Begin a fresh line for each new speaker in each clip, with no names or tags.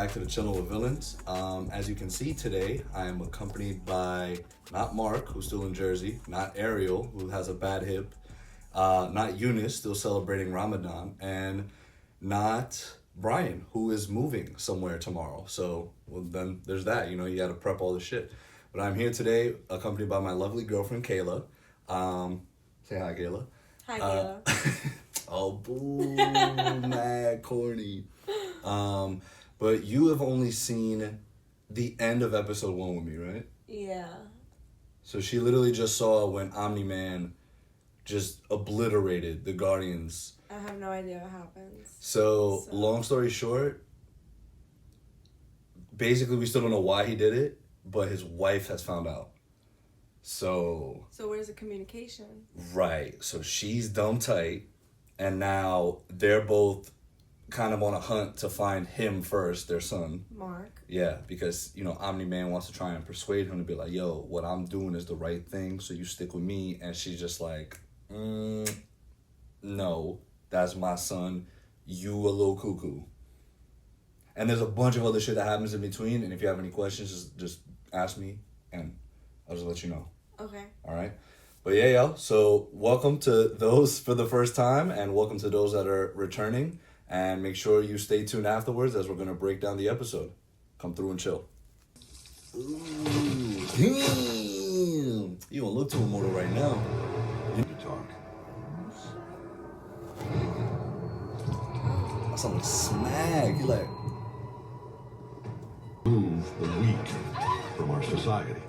back to the channel with Villains. As you can see today, I am accompanied by not Mark, who's still in Jersey, not Ariel, who has a bad hip, not Eunice, still celebrating Ramadan, and not Brian, who is moving somewhere tomorrow. So, well, then there's that, you know, you gotta prep all the shit. But I'm here today accompanied by my lovely girlfriend, Kayla. Say hi, Kayla.
Hi, Kayla.
Oh, boo, mad corny. But you have only seen the end of episode 1 with me, right?
Yeah.
So she literally just saw when Omni-Man just obliterated the Guardians.
I have no idea what happens.
So, long story short, basically we still don't know why he did it, but his wife has found out. So
where's the communication?
Right. So she's dumb tight, and now they're both kind of on a hunt to find him first, their son.
Mark.
Yeah, because, you know, Omni-Man wants to try and persuade him to be like, yo, what I'm doing is the right thing, so you stick with me. And she's just like, no, that's my son. You a little cuckoo. And there's a bunch of other shit that happens in between, and if you have any questions, just ask me, and I'll just let you know.
Okay.
All right? But yeah, yo, so welcome to those for the first time, and welcome to those that are returning. And make sure you stay tuned afterwards as we're going to break down the episode. Come through and chill. Ooh, damn. You don't look too immortal right now. You need to talk. That's something smack. You like...
Move the weak from our society.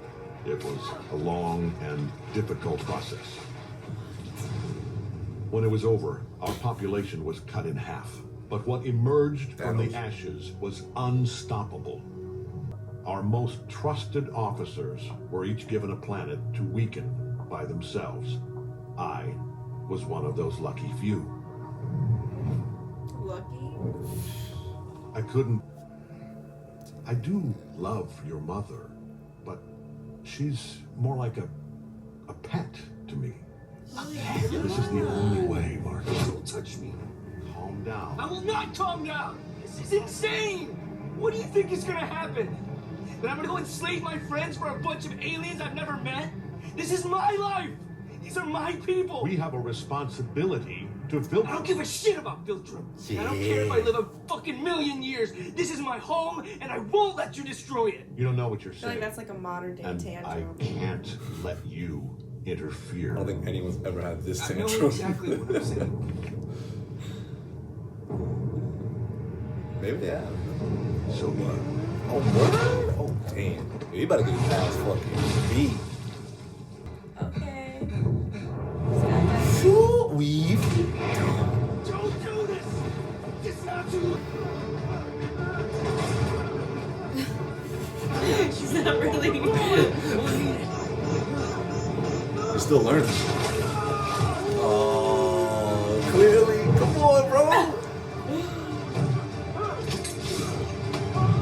It was a long and difficult process. When it was over, our population was cut in half. But what emerged from the ashes was unstoppable. Our most trusted officers were each given a planet to weaken by themselves. I was one of those lucky few.
Lucky?
I do love your mother, but she's more like a pet to me. This is the only way, Marcus.
Don't touch me.
Calm down.
I will not calm down. This is insane. What do you think is gonna happen? That I'm gonna go enslave my friends for a bunch of aliens I've never met? This is my life. These are my people.
We have a responsibility to filter.
I don't give a shit about Viltrum. I don't care if I live a fucking million years. This is my home, and I won't let you destroy it.
You don't know what you're
I feel like
saying.
that's like a modern day
And
tantrum.
I can't let you interfere.
I don't think anyone's ever had this
I know
tantrum.
exactly what I'm saying.
Maybe they have.
So what?
Oh, word? Oh, damn. You better get his ass fucking beat.
Okay.
Full weave.
Don't do this. It's not too.
She's not really.
You're still learning. Oh, clearly. Come on, bro.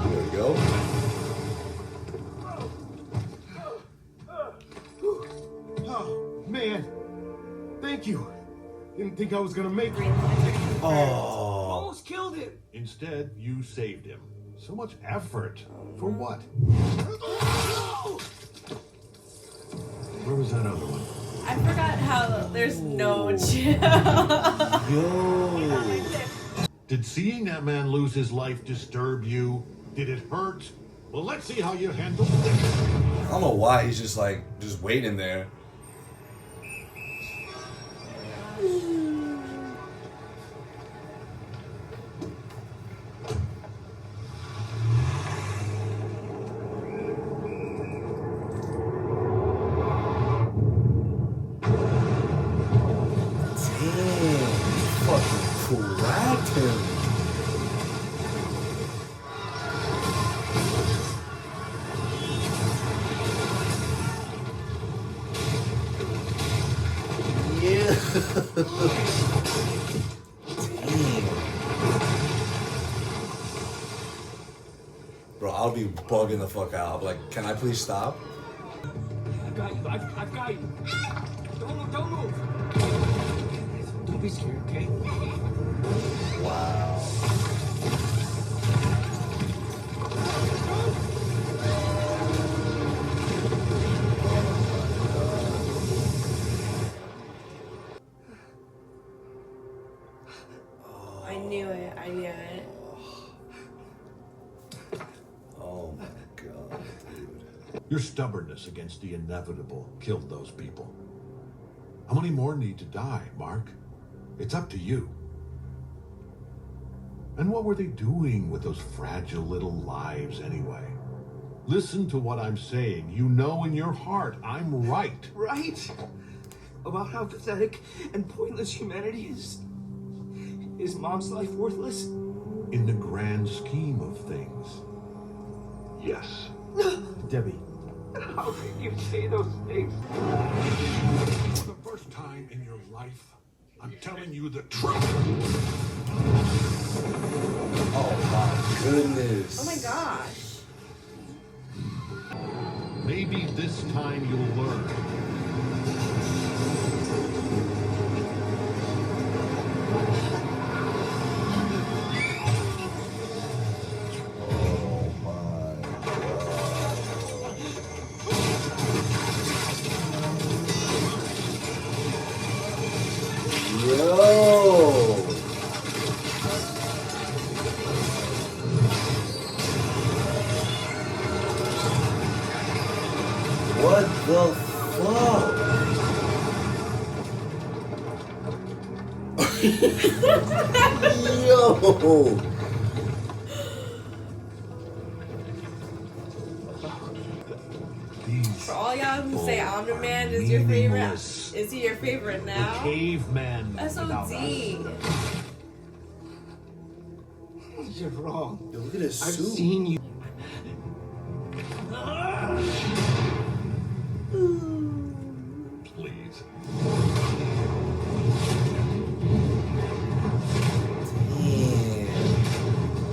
There we go.
Oh, man. Thank you. Didn't think I was gonna make it.
Oh.
Almost killed him.
Instead, you saved him. So much effort. For what? Where was that other one?
I forgot how there's no chill.
Yo.
Did seeing that man lose his life disturb you? Did it hurt? Well, let's see how you handle this.
I don't know why he's just waiting there. Cracked him. Yeah. Damn. Bro, I'll be bugging the fuck out. I'll be like, can I please stop?
I've got you. I've got you. Don't move. Don't be scared, okay?
Wow.
Your stubbornness against the inevitable killed those people. How many more need to die, Mark? It's up to you. And what were they doing with those fragile little lives anyway? Listen to what I'm saying. You know in your heart I'm right.
Right? About how pathetic and pointless humanity is? Is Mom's life worthless?
In the grand scheme of things, yes.
Debbie.
How can you say those things?
For the first time in your life, I'm telling you the truth.
Oh my goodness.
Oh my gosh.
Maybe this time you'll learn.
Oh my God. Yo. What the fuck? Yo.
These
For all y'all who say
people
Omni-Man
are
is your favorite,
meaningless.
is he your favorite
The
now?
cavemen
That's
without
OD.
us.
You're wrong.
Yo, look at this
I've
suit.
seen you.
Please.
Damn.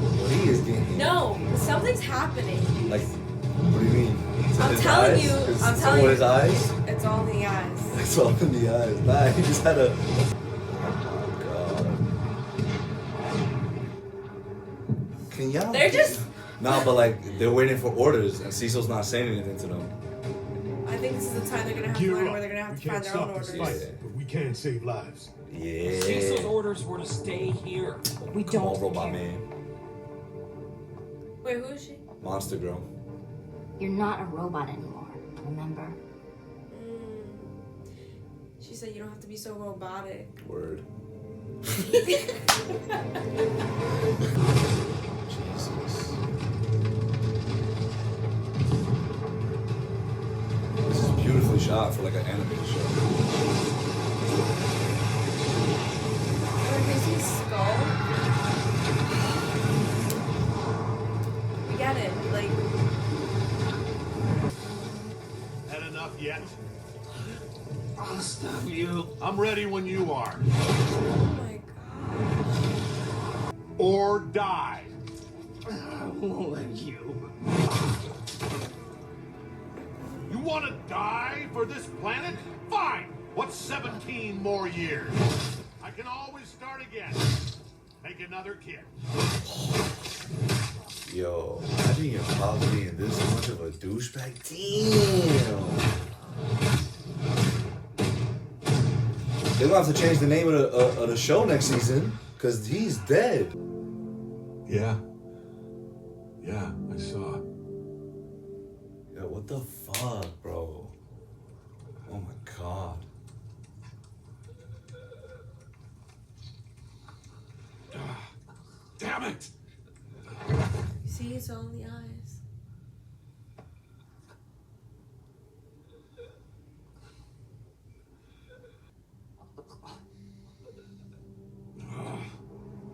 Yo, he is getting.
No, something's happening.
Like, what do you mean? Is it
I'm
his
telling
eyes?
you,
Is
I'm
it
telling
all
you.
his eyes?
It's all in the eyes.
It's all in the eyes. Nah, he just had a. Oh god. Can y'all?
They're just.
Nah, but like they're waiting for orders, and Cecil's not saying anything to them.
I think this is the time they're gonna have to
Gear
learn
up.
where they're gonna have
We
to find
can't
their own
stop this
orders.
fight, but we can save lives.
Yeah.
Cecil's orders were to stay here.
We
Come
don't
on, robot
care.
man.
Wait, who is she?
Monster girl.
You're not a robot anymore, remember?
She said you don't have to be so robotic.
Word. Jesus. This is beautifully shot for like an animated show.
Or is he skull? We get it. Like,
Had enough yet?
I'll stop you.
I'm ready when you are.
oh my god.
Or die.
I won't let you.
You want to die for this planet? Fine. What's 17 more years? I can always start again. Make another kid.
Yo, imagine your father being this much of a douchebag. Damn. They're gonna have to change the name of the show next season because he's dead.
Yeah. Yeah, I saw.
Yo, what the fuck, bro? Oh my god.
Damn it!
You see, it's all in the eyes.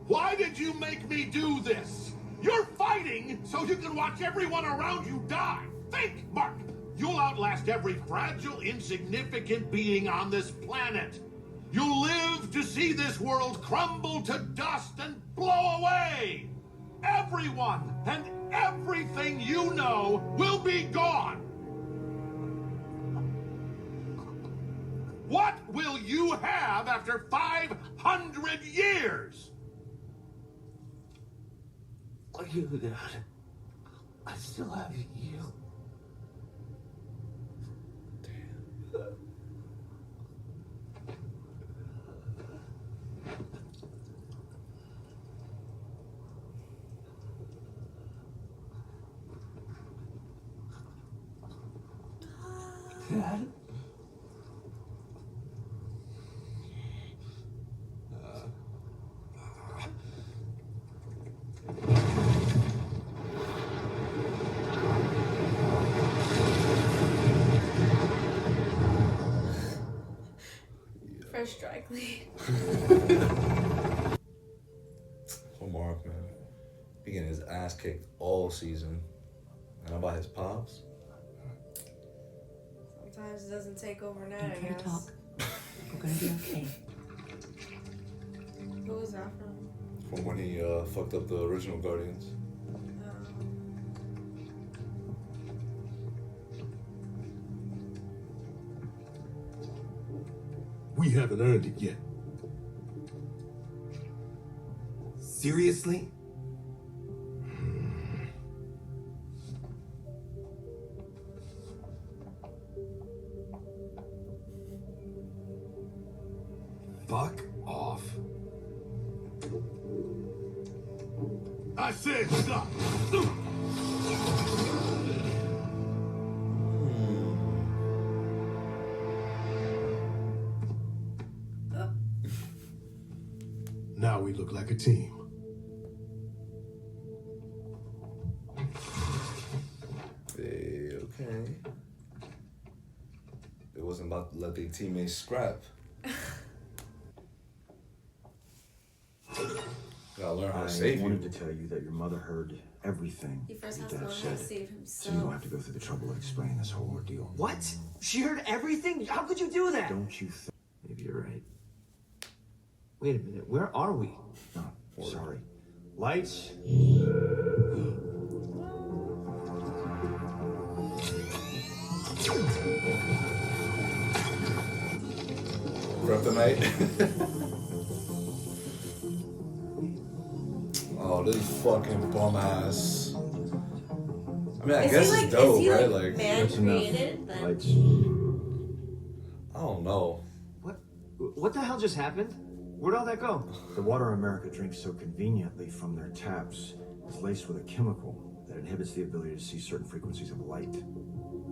Why did you make me do this? You're fighting so you can watch everyone around you die. Think, Mark. You'll outlast every fragile, insignificant being on this planet. You'll live to see this world crumble to dust and blow away. Everyone and everything you know will be gone. What will you have after 500 years?
You, Dad. I still have you. Dad?
Fresh dry clean.
For Mark, man. He getting his ass kicked all season. And about his pops?
Sometimes it doesn't take overnight,
Don't
I
try to
guess.
talk. We're gonna be okay.
Who was that from?
From when he fucked up the original Guardians.
We haven't earned it yet.
Seriously? Fuck off.
I said stop. Now we look like a team.
Hey, okay. It wasn't about to let their teammates scrap. Gotta learn how to save
I
you.
wanted to tell you that your mother heard everything
He first
your
has to
dad
learn how to
said,
save
so you don't have
himself.
to go through the trouble of explaining this whole ordeal.
What? She heard everything? How could you do that?
Don't you think?
Maybe you're right. Wait a minute, where are we?
No, sorry. Lights.
Kryptonite. Oh, this fucking bum ass. I mean, I guess
Is he
it's dope, right?
like
Like,
man
That's enough.
created? Then
Lights.
I don't know.
What the hell just happened? Where'd all that go?
The water America drinks so conveniently from their taps is laced with a chemical that inhibits the ability to see certain frequencies of light.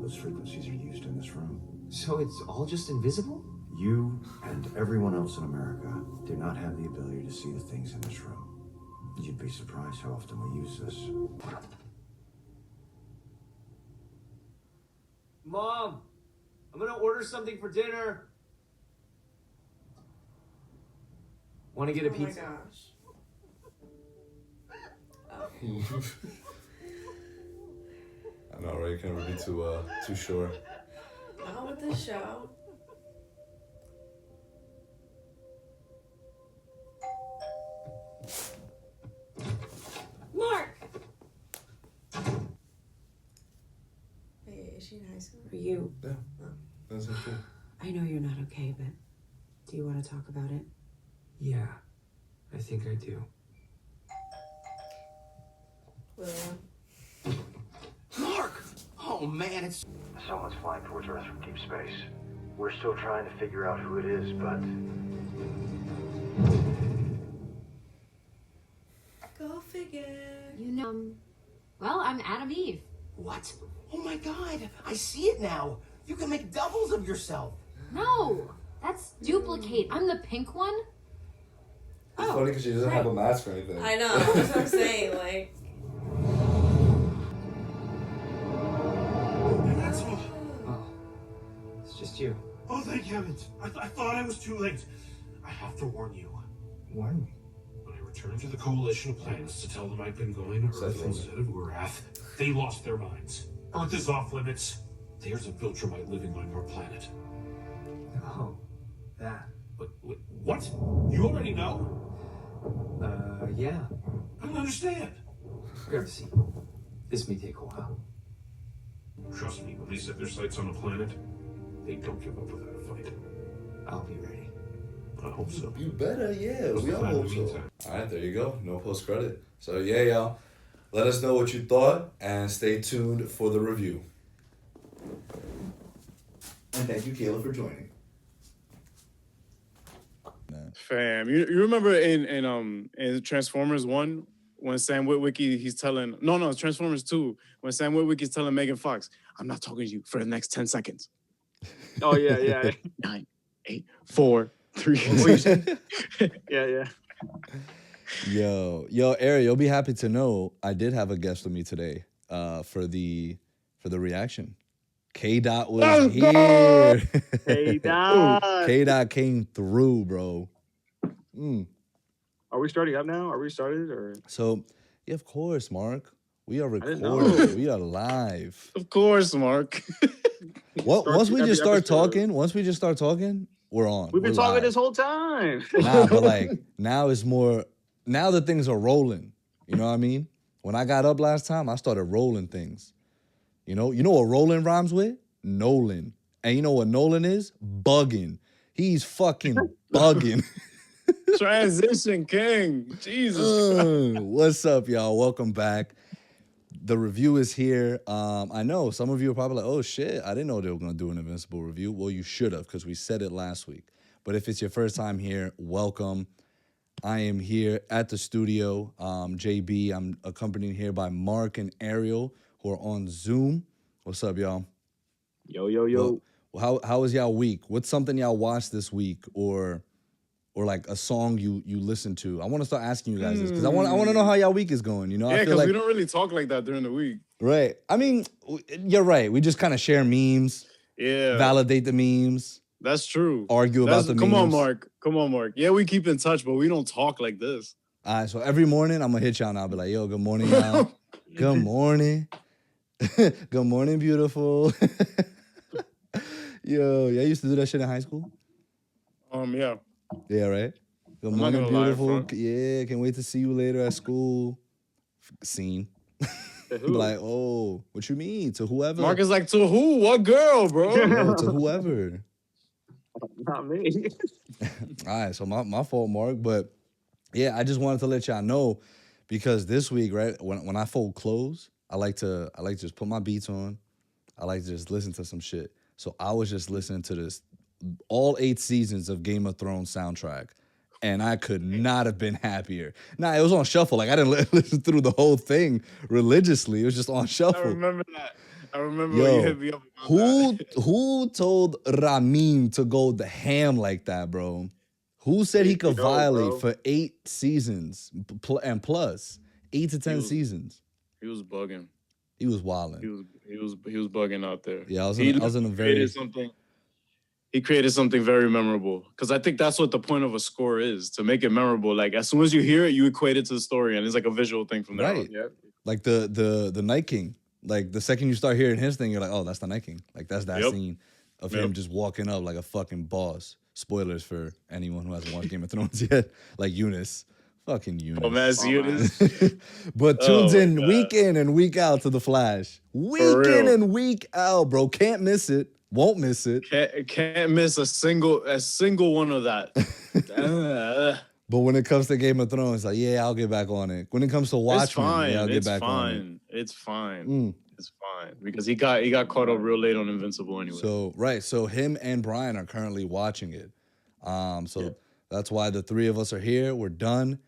Those frequencies are used in this room.
So it's all just invisible?
You and everyone else in America do not have the ability to see the things in this room. You'd be surprised how often we use this.
Mom, I'm gonna order something for dinner. Want to get a
oh
pizza?
my gosh.
I know, right? You can't really be too sure.
Not with this show. Mark! Hey, is she in high school?
For you.
Yeah, that's it. Cool.
I know you're not okay, but do you want to talk about it?
Yeah, I think I do.
William.
Mark! Oh man, it's...
Someone's flying towards Earth from deep space. We're still trying to figure out who it is, but
Go figure.
You know, well, I'm Adam Eve.
What? Oh my god, I see it now. You can make doubles of yourself.
No, that's duplicate. I'm the pink one.
It's funny because she doesn't have a mask or anything.
I know, that's what I'm saying, like...
Invincible.
Oh, it's just you.
Oh, thank heavens. I thought I was too late. I have to warn you.
Warn me.
When I returned to the coalition of planets to tell them I'd been going to Earth
Seth
instead of Urath, they lost their minds. Earth is off limits. There's a Viltrumite living on your planet.
Oh, that.
What? You already know?
Yeah.
I don't understand.
Grab a seat. This may take a while.
Trust me, when they set their sights on a planet, they don't give up without a fight.
I'll be ready.
I hope so.
You better, yeah.
What's
We
the
all
plan in
hope
the
so.
meantime?
Alright, there you go. No post credit. So yeah, y'all. Let us know what you thought and stay tuned for the review. And thank you, Kayla, for joining.
Fam, you remember in Transformers 1 when Sam Witwicky he's telling it's Transformers 2 when Sam Witwicky's telling Megan Fox, I'm not talking to you for the next 10 seconds.
Oh yeah.
9, 8, 4, 3.
What were you saying? Yeah.
Yo, Ari, you'll be happy to know I did have a guest with me today for the reaction. K Dot was here.
Hey, Dot.
K Dot came through, bro.
Are we starting up now? Are we started or?
So, yeah, of course, Mark. We are
didn't know.
recording. We are live.
Of course, Mark.
Once we
every
just start
episode.
talking, we're on.
We've been
We're
talking
live.
this whole time.
Nah, but like now it's more. Now that things are rolling. You know what I mean? When I got up last time, I started rolling things. You know what rolling rhymes with? Nolan. And you know what Nolan is? Bugging. He's fucking bugging.
Transition king. Jesus.
What's up, y'all? Welcome back. The review is here. I know some of you are probably like, oh shit, I didn't know they were gonna do an Invincible review. Well, you should have, because we said it last week. But if it's your first time here, welcome. I am here at the studio. JB, I'm accompanied here by Mark and Ariel, who are on Zoom. What's up, y'all?
Yo.
Well, how was y'all week? What's something y'all watched this week, or like a song you listened to? I want to start asking you guys this because I want to know how y'all week is going. You know,
Yeah,
I feel
because
like
we don't really talk like that during the week.
right. I mean, you're right. We just kind of share memes.
Yeah.
Validate the memes.
That's true.
Argue about the
Come
memes.
on, Mark. Yeah, we keep in touch, but we don't talk like this.
All right, so every morning I'm gonna hit y'all and I'll be like, yo, good morning, y'all. Good morning. Good morning, beautiful. Yo, y'all used to do that shit in high school?
Yeah.
Yeah, right? Good
I'm not
morning,
gonna lie,
beautiful.
front.
Yeah, can't wait to see you later at school. Scene.
To
Be
who?
like, oh, what you mean? To whoever.
Mark is like, to who? What girl, bro?
Yo, to whoever.
Not me.
All right, so my fault, Mark. But yeah, I just wanted to let y'all know because this week, right, when I fold clothes, I like to just put my beats on. I like to just listen to some shit. So I was just listening to this all 8 seasons of Game of Thrones soundtrack, and I could not have been happier. Nah, it was on shuffle. Like I didn't listen through the whole thing religiously. It was just on
I
shuffle.
remember that. I remember when you hit me up about that.
Who told Ramin to go the ham like that, bro? Who said he could violate for 8 seasons and plus 8 to 10 seasons?
He was bugging.
He was wilding.
He was bugging out there.
Yeah, I was in a very.
He created something very memorable because I think that's what the point of a score is, to make it memorable. Like as soon as you hear it, you equate it to the story, and it's like a visual thing from there on.
Right. Yep. Like the Night King. Like the second you start hearing his thing, you're like, oh, that's the Night King. Like that's that scene of him just walking up like a fucking boss. Spoilers for anyone who hasn't watched Game of Thrones yet. Like Eunice. Fucking Eunice.
Oh, man, Eunice.
But tunes in week in and week out to The Flash. Week in and week out, bro. Can't miss it. Won't miss it.
Can't miss a single one of that.
But when it comes to Game of Thrones, like, yeah, I'll get back on it. When it comes to Watchmen, yeah, I'll get back on it.
It's fine. It's fine. Because he got caught up real late on Invincible anyway.
So him and Brian are currently watching it. That's why the 3 of us are here. We're done.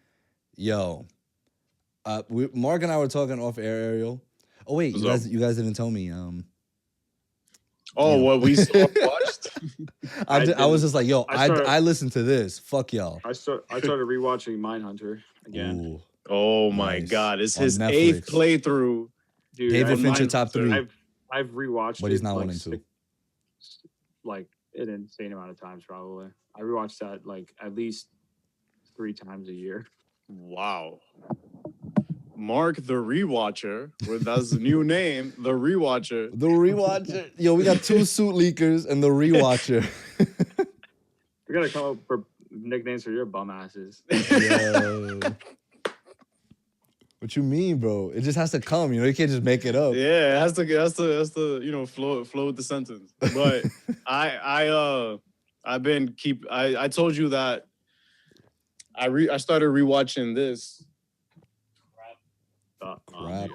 Yo. Mark and I were talking off air, Ariel. Oh wait, you guys didn't tell me.
What we still watched?
I was just like, yo, I listened to this. Fuck y'all.
I started rewatching Mindhunter again.
Ooh,
oh my God. It's
On
his
Netflix.
8th playthrough.
Dude,
David Fincher top 3.
I've rewatched
But he's
it
not
like
wanting to.
Like an insane amount of times probably. I rewatched that like at least 3 times a year.
Wow. Mark the Rewatcher, that's the new name, the Rewatcher.
The Rewatcher. Yo, we got 2 suit leakers and the Rewatcher.
We gotta come up for nicknames for your bum asses.
Yo. What you mean, bro? It just has to come. You know, you can't just make it up.
Yeah, it has to flow with the sentence. But I told you that I started rewatching this.
Crap.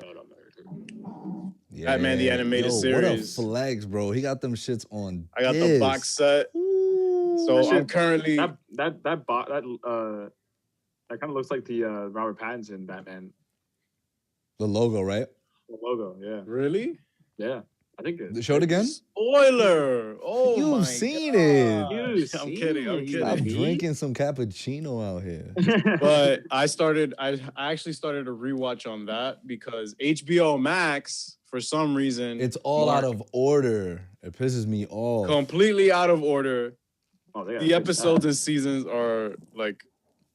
Yeah.
Batman the Animated Series.
What a flex, bro. He got them shits on.
I got the box set. So I'm currently
that kind of looks like the Robert Pattinson Batman.
The logo, right?
The logo, yeah.
Really?
Yeah. I think
Show it again.
Spoiler! Oh
You've
my
seen
God.
it.
I'm kidding. I'm
Stop
kidding.
drinking some cappuccino out here.
But I actually started a rewatch on that because HBO Max, for some reason,
It's all out of order. It pisses me off.
completely out of order.
Oh, they gotta
The
fix
episodes
that.
and seasons are like,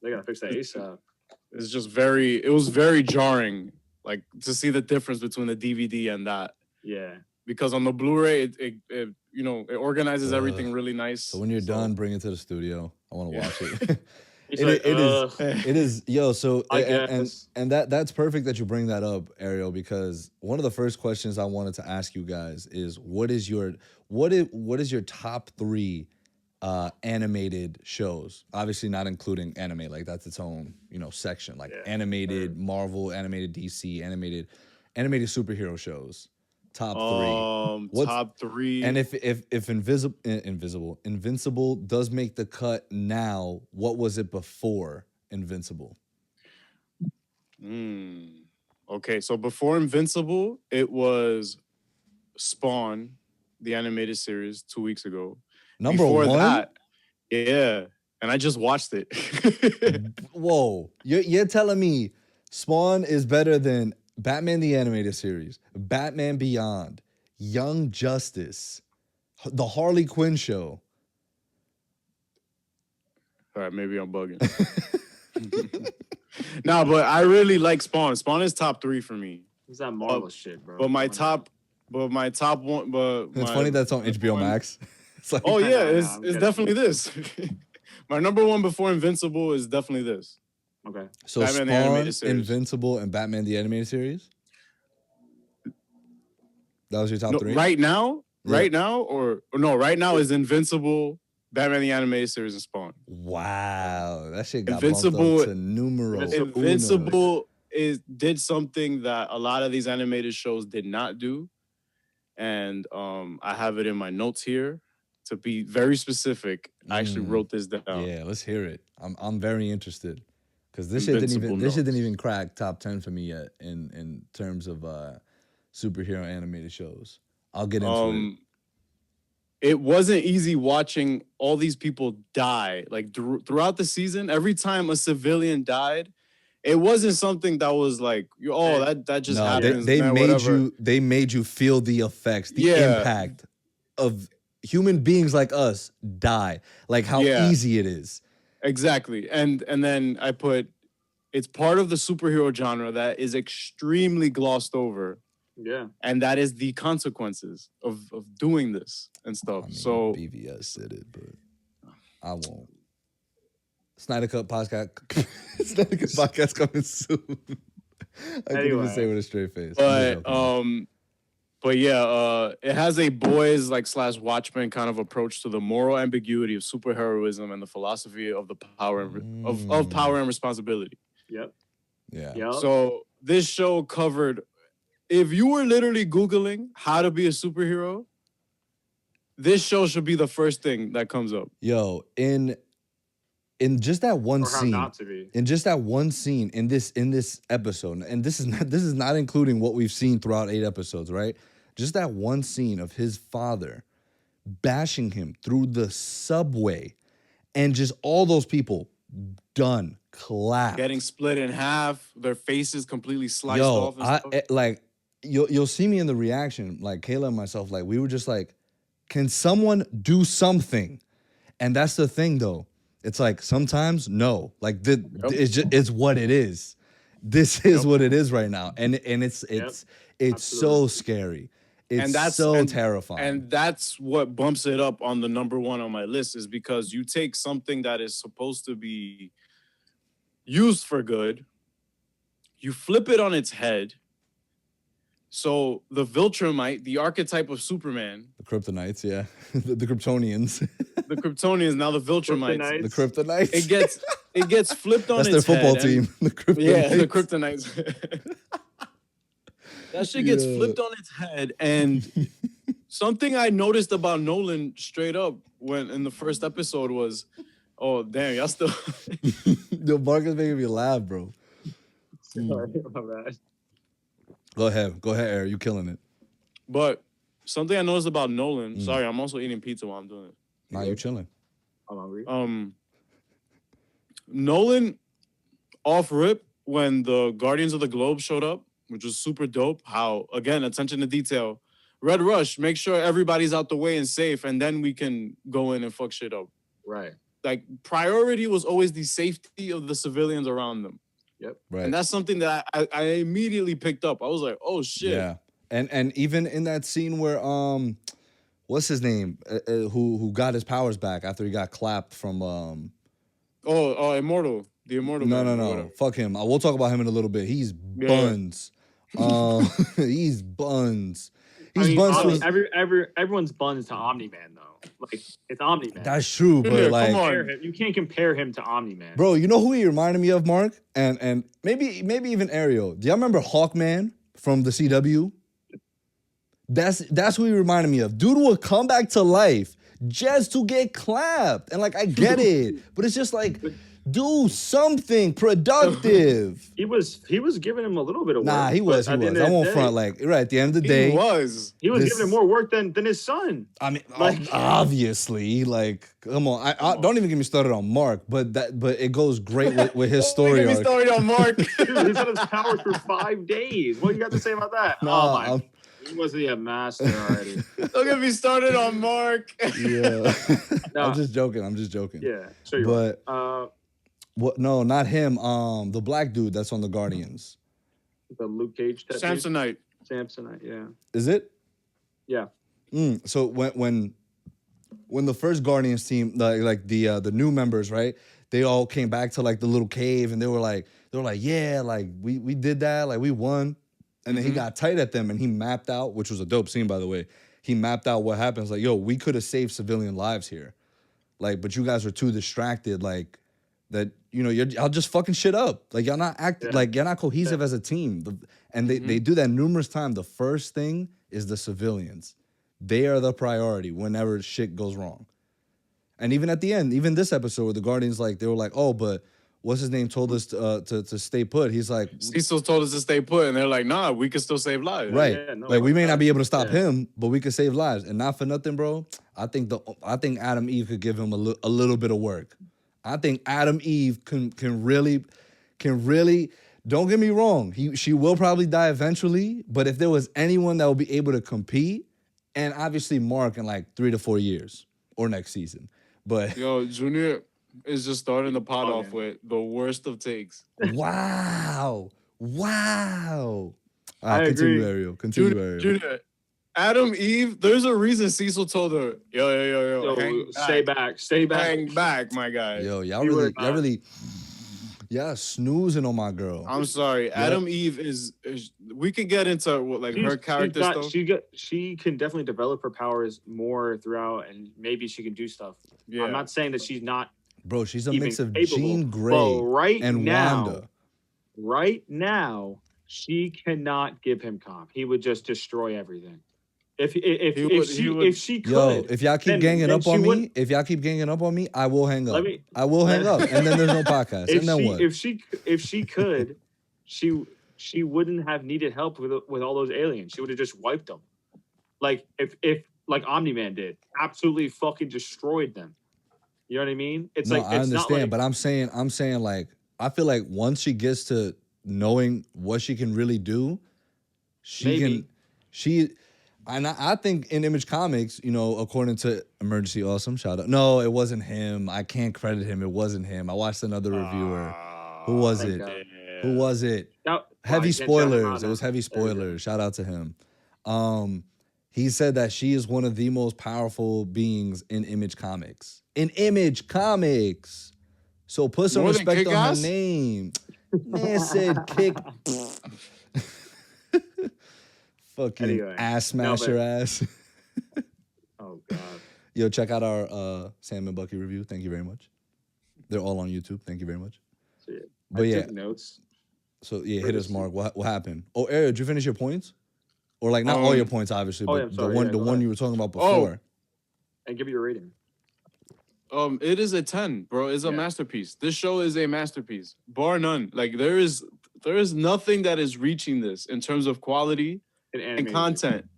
They gotta fix that ASAP.
it's just it was very jarring, like to see the difference between the DVD and that.
Yeah.
Because on the Blu-ray, it you know, it organizes everything really nice.
So when you're done, bring it to the studio. I want to watch it.
He's
It,
like,
it is yo. So
I
and
guess.
that's perfect that you bring that up, Ariel, because one of the first questions I wanted to ask you guys is what is your top 3 animated shows? Obviously not including anime, like that's its own, section, like animated Marvel, animated DC, animated superhero shows. Top 3.
Top 3.
And if Invincible does make the cut now, what was it before Invincible?
Okay, so before Invincible, it was Spawn, the animated series 2 weeks ago.
Number
Before
1?
that, yeah, and I just watched it.
Whoa, you're telling me Spawn is better than Batman the Animated Series, Batman Beyond, Young Justice, the Harley Quinn show?
All right, maybe I'm bugging. Nah, but I really like Spawn. Spawn is top 3 for me.
What's that Marvel shit, bro?
But my top one,
It's funny that's on HBO Max. It's like,
oh yeah,
No,
it's definitely this. My number 1 before Invincible is definitely this.
Okay.
So
Batman the
Spawn,
Animated Series.
Invincible, and Batman the Animated Series? That was your top 3?
Right now? Yeah. Right now? Or no, right now is Invincible, Batman the Animated Series, and Spawn.
Wow. That shit got
Invincible,
bumped up to numero
Invincible did something that a lot of these animated shows did not do. And I have it in my notes here. To be very specific, I actually wrote this down.
Yeah, let's hear it. I'm very interested. Because this shit didn't even crack top 10 for me yet in terms of superhero animated shows. I'll get into it.
It wasn't easy watching all these people die. Like throughout the season, every time a civilian died, it wasn't something that was like, that just happens.
They made you feel the effects, the impact of human beings like us die. Like how easy it is.
Exactly. And then I put, it's part of the superhero genre that is extremely glossed over.
Yeah.
And that is the consequences of doing this and stuff. So
BVS said it, but I won't. Snyder Cut podcast. Snyder Cut podcast coming soon. I can't even say with a straight face.
But yeah, it has a boys / Watchmen kind of approach to the moral ambiguity of superheroism and the philosophy of the power of power and responsibility.
Yep.
Yeah.
Yep.
So this show covered, if you were literally Googling how to be a superhero, this show should be the first thing that comes up.
Yo, in just that one
Or how
scene,
not to be.
in just that one scene in this episode, and this is not including what we've seen throughout 8 episodes, right? Just that one scene of his father bashing him through the subway, and just all those people done, clapped,
Getting split in half, their faces completely sliced off. And stuff.
You'll see me in the reaction, like Kayla and myself, like we were just like, can someone do something? And that's the thing, though. It's like sometimes no, like it's what it is. This is what it is right now, and it's so scary. It's so terrifying.
And that's what bumps it up on the number 1 on my list, is because you take something that is supposed to be used for good, you flip it on its head. So the Viltrumite, the archetype of Superman,
the Kryptonites, yeah, the Kryptonians,
the Kryptonians, now the Viltrumites,
the Kryptonites.
It gets flipped on its head.
That's their football team. The Kryptonites.
Yeah, the Kryptonites. That shit gets flipped on its head, and something I noticed about Nolan straight up when in the first episode was, oh damn, y'all still.
Yo, Marcus making me laugh, bro.
Sorry about that.
Go ahead, Eric. You killing it.
But something I noticed about Nolan.
Mm.
Sorry, I'm also eating pizza while I'm doing it.
Nah, you chilling.
I'm hungry.
Nolan off rip when the Guardians of the Globe showed up, which was super dope. How, again, attention to detail. Red Rush, make sure everybody's out the way and safe, and then we can go in and fuck shit up.
Right.
Like, priority was always the safety of the civilians around them.
Yep.
Right.
And that's something that I immediately picked up. I was like, oh, shit.
Yeah. And even in that scene where, what's his name? Who got his powers back after he got clapped from,
Immortal. The Immortal
No,
Man.
no. Fuck him. We'll talk about him in a little bit. He's buns. He's buns. He's buns.
Everyone's buns to Omni-Man, though. Like, it's Omni-Man.
That's true, but like,
you can't compare him to Omni-Man.
bro, you know who he reminded me of, Mark? And maybe even Ariel. Do y'all remember Hawkman from the CW? That's who he reminded me of. Dude would come back to life just to get clapped. And like, I get it, but it's just like, do something productive.
He was giving him a little bit of work.
Nah, he was. I won't front. Like, right at the end of the day,
He was giving him more work than his son.
I mean,
Like-
obviously, like, come on. I don't even get me started on Mark, but it goes great with his story.
Don't get me started on Mark.
Dude, he's had his powers for 5 days. What do you got to say about that?
Nah,
he wasn't a master already.
Don't get me started on Mark.
Yeah.
No.
I'm just joking.
Yeah, sure you are.
But what? No, not him. The black dude that's on the Guardians.
The Luke Cage tattoo?
Samsonite,
yeah.
Is it?
Yeah.
So when the first Guardians team, like the new members, right? They all came back to like the little cave, and they were like, yeah, like we did that, like we won. And then he got tight at them, and he mapped out, which was a dope scene, by the way. He mapped out what happens. Like, yo, we could have saved civilian lives here, like, but you guys were too distracted, like that. You know, y'all just fucking shit up. Like, y'all not like y'all not cohesive as a team. And they do that numerous times. The first thing is the civilians. They are the priority whenever shit goes wrong. And even at the end, even this episode where the Guardians, like, they were like, oh, but what's his name told us to stay put. He's like,
Cecil told us to stay put, and they're like, nah, we can still save lives.
Right. Like, we may not be able to stop him, but we could save lives. And not for nothing, bro. I think Adam Eve could give him a little bit of work. I think Adam Eve can really. Don't get me wrong. She will probably die eventually. But if there was anyone that would be able to compete, and obviously Mark in like 3 to 4 years or next season. But
yo, Junior is just starting the pod off with the worst of takes.
Wow.
I
continue,
agree.
Ariel. Continue, Ariel.
Junior, Adam Eve, there's a reason Cecil told her, yo,
stay back.
Hang back, my guy.
Yo, y'all snoozing on my girl.
I'm sorry.
Yep.
Adam Eve is we could get into her character stuff.
She can definitely develop her powers more throughout, and maybe she can do stuff.
Yeah.
I'm not saying that she's not.
Bro, she's a
even
mix of
capable,
Jean Grey
but
and Wanda.
Right now, she cannot give him comp. He would just destroy everything. If she could,
yo, if y'all keep ganging up on me, I will hang up. I will hang up, and then there's no podcast. And then what?
If she could, she wouldn't have needed help with all those aliens. She would have just wiped them, like if like Omni-Man did, absolutely fucking destroyed them. You know what I mean? It's
no,
like
I
it's
understand,
not like,
but I'm saying like I feel like once she gets to knowing what she can really do, I think in Image Comics, you know, according to Emergency Awesome, shout out. No, it wasn't him. I can't credit him. It wasn't him. I watched another reviewer. Who was it? Who was it? Heavy spoilers. It was heavy spoilers. Shout out to him. He said that she is one of the most powerful beings in Image Comics. In Image Comics. So put some respect on her name. Man said kick. Fucking ass smasher ass.
Oh, God.
Yo, check out our Sam and Bucky review. Thank you very much. They're all on YouTube. Thank you very much. But
I took notes.
So, yeah, hit us, Mark. What happened? Oh, Ariel, did you finish your points? Or, like, not all your points, obviously, but the one you were talking about before.
And give it your rating.
It is a 10, bro. It's a masterpiece. This show is a masterpiece, bar none. Like, there is nothing that is reaching this in terms of quality and content.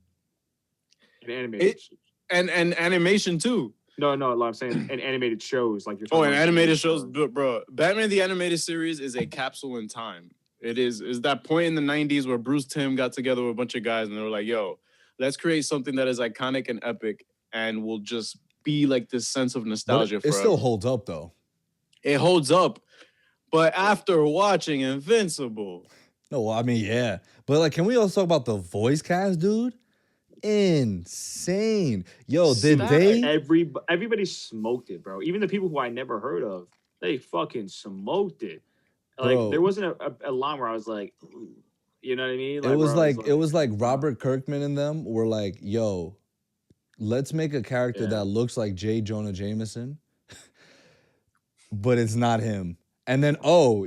And animated.
And animation too.
No, I'm saying in animated shows like you're talking
Oh, and
about
animated shows, bro. Batman the Animated Series is a capsule in time. It is that point in the 90s where Bruce Timm got together with a bunch of guys and they were like, yo, let's create something that is iconic and epic and will just be like this sense of nostalgia
But it still holds up though.
It holds up. But after watching Invincible.
No, well, I mean, yeah. But like, can we also talk about the voice cast, dude? Insane. Yo, did they?
Everybody smoked it, bro. Even the people who I never heard of, they fucking smoked it. Like,
Bro.
there wasn't a line where I was like, ooh, you know what I mean?
It was like Robert Kirkman and them were like, yo, let's make a character that looks like J. Jonah Jameson, but it's not him. And then,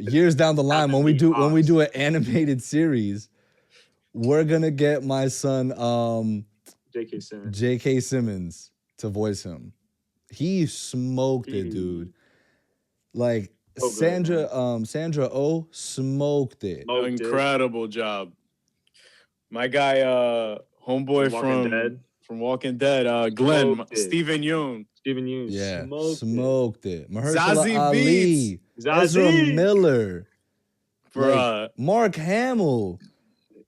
years down the line, when we do an animated series, we're gonna get my son J.K. Simmons to voice him. He smoked it, dude. Like Sandra Oh smoked it.
Incredible job. My guy, homeboy from Walking Dead, Glenn, Stephen Yeun.
Yeah, smoked it. Mahershala
Zazie
Ali,
Beetz.
Ezra Miller,
Bruh.
like, Mark Hamill.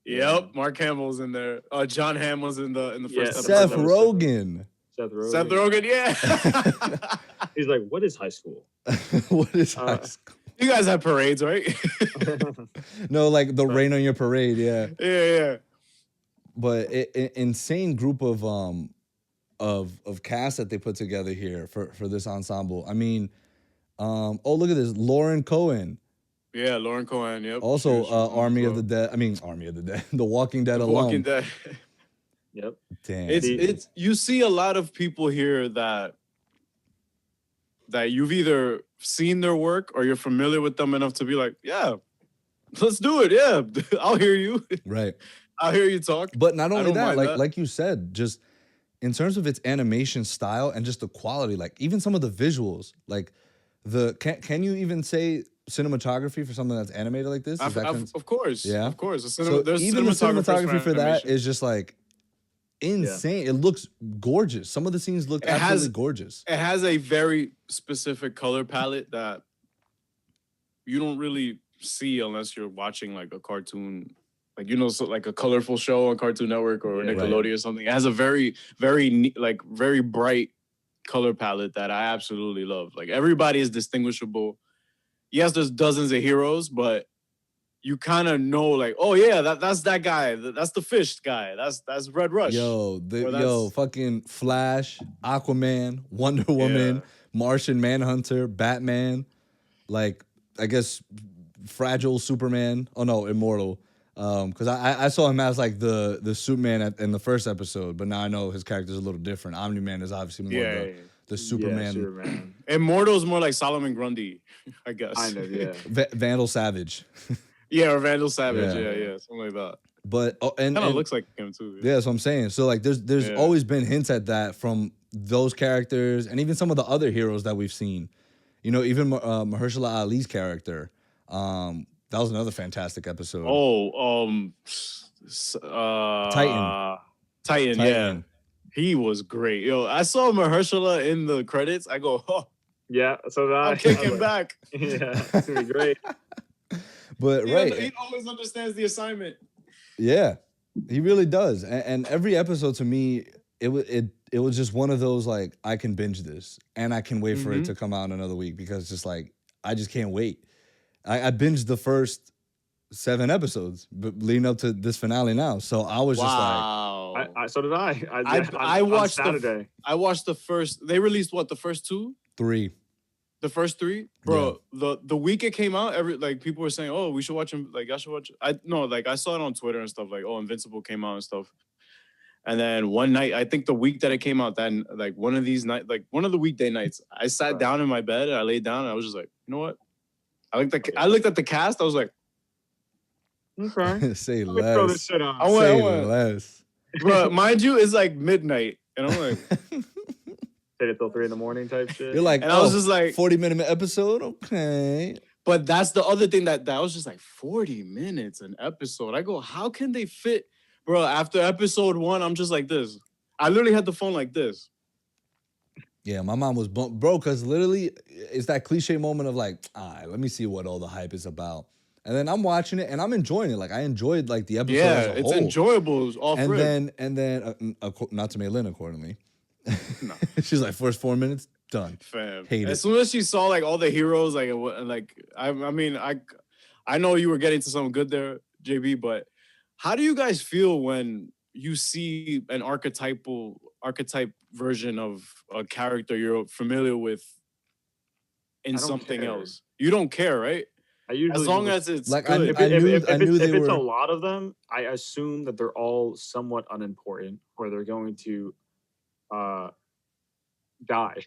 Yep, Mark Hamill's in there. John Hamm was in the first episode.
Seth Rogen.
Seth Rogen, yeah.
He's like, what is high school?
What is high school?
You guys have parades, right?
No, like the rain on your parade, yeah.
Yeah.
But insane group of cast that they put together here for this ensemble. I mean, look at this, Lauren Cohen.
Yeah, Lauren Cohen. Yep.
Also, Army of the Dead. The Walking Dead alum.
Walking Dead.
Yep.
Damn.
It's you see a lot of people here that you've either seen their work or you're familiar with them enough to be like, yeah, let's do it. Yeah, I'll hear you.
Right.
I'll hear you talk.
But not only that,
mind that.
like you said, just in terms of its animation style and just the quality, like even some of the visuals, like can you even say cinematography for something that's animated like this?
Of course.
Yeah.
Of course.
So even the cinematography for that is just like insane. Yeah. It looks gorgeous. Some of the scenes look absolutely gorgeous.
It has a very specific color palette that you don't really see unless you're watching like a cartoon, like, so like a colorful show on Cartoon Network or Nickelodeon or something. It has a very, very, like, very bright color palette that I absolutely love. Like, everybody is distinguishable. Yes, there's dozens of heroes, but you kind of know, like, oh yeah, that's that guy. That's the fish guy. That's Red Rush.
Fucking Flash, Aquaman, Wonder Woman, Martian Manhunter, Batman, like, I guess Fragile Superman. Oh no, Immortal. Because I saw him as like the Superman in the first episode, but now I know his character's a little different. Omni-Man is obviously more the Superman.
Yeah, Superman.
Immortal's more like Solomon Grundy, I guess.
Kind of, yeah.
Vandal Savage.
Yeah, or Vandal Savage. Yeah, something like that.
But
kind of looks like him too.
Yeah, that's what I'm saying. So like, there's always been hints at that from those characters, and even some of the other heroes that we've seen. Even Mahershala Ali's character. That was another fantastic episode.
Titan. Yeah. He was great. Yo, I saw Mahershala in the credits. I go, oh.
Yeah, so did I.
I'm kicking back.
Yeah, it's going to be great.
But,
he always understands the assignment.
Yeah, he really does. And every episode to me, it was just one of those, like, I can binge this. And I can wait for it to come out another week because just, like, I just can't wait. I binged the first 7 episodes leading up to this finale now. So I was just like...
so did I.
I watched
Saturday.
I watched the first... They released, what, the first 2?
3.
The first 3? Bro, the week it came out, people were saying, oh, we should watch him. Like, I should watch... I saw it on Twitter and stuff, like, oh, Invincible came out and stuff. And then one night, I think the week that it came out, then, like, one of the weekday nights, I sat down in my bed and I laid down and I was just like, you know what? I looked at the cast. I was like,
okay.
Say
less. Throw this shit on.
Say less.
Bro, mind you, it's like midnight. And I'm like...
Stayed it till 3 a.m. type shit.
You're like,
and I was just like...
40-minute episode? Okay.
But that's the other thing that was just like 40 minutes an episode. I go, how can they fit... Bro, after episode 1, I'm just like this. I literally had the phone like this.
Yeah, my mom was bro, because literally it's that cliche moment of like, all right, let me see what all the hype is about. And then I'm watching it and I'm enjoying it. Like I enjoyed like the episode as a
it's
whole.
enjoyable off
And
rip.
then not to Maylin accordingly.
No.
She's like, first 4 minutes, done.
Fam.
Hate
as
it.
soon as she saw like all the heroes, like I mean, I know you were getting to something good there, JB, but how do you guys feel when you see an archetype version of a character you're familiar with in something else? You don't care, right?
I usually
as long as it's
like
good.
If it's a lot of them, I assume that they're all somewhat unimportant, or they're going to die,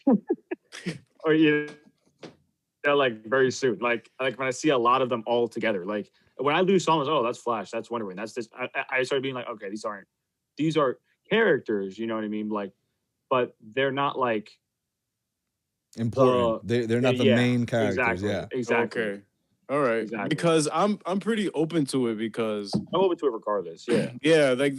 or like very soon. Like when I see a lot of them all together, like when I lose songs, oh, that's Flash, that's Wonder Woman, that's this. I started being like, okay, these are characters, you know what I mean? Like, but they're not like
important. They're not the main characters.
Exactly,
yeah.
Exactly.
Okay. All right.
Exactly.
Because I'm pretty open to it because
I'm open to it regardless. Yeah.
Yeah, like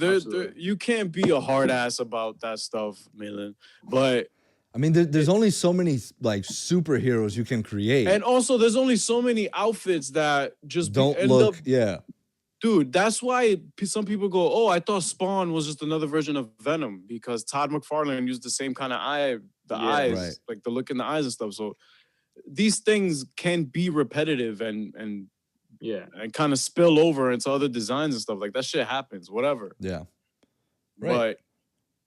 you can't be a hard ass about that stuff, Malin. But
I mean, there's only so many like superheroes you can create.
And also there's only so many outfits that just
don't look yeah.
Dude, that's why some people go, oh, I thought Spawn was just another version of Venom because Todd McFarlane used the same kind of eyes,
right.
like the look in the eyes and stuff. So these things can be repetitive and kind of spill over into other designs and stuff. Like that shit happens, whatever.
Yeah.
Right. But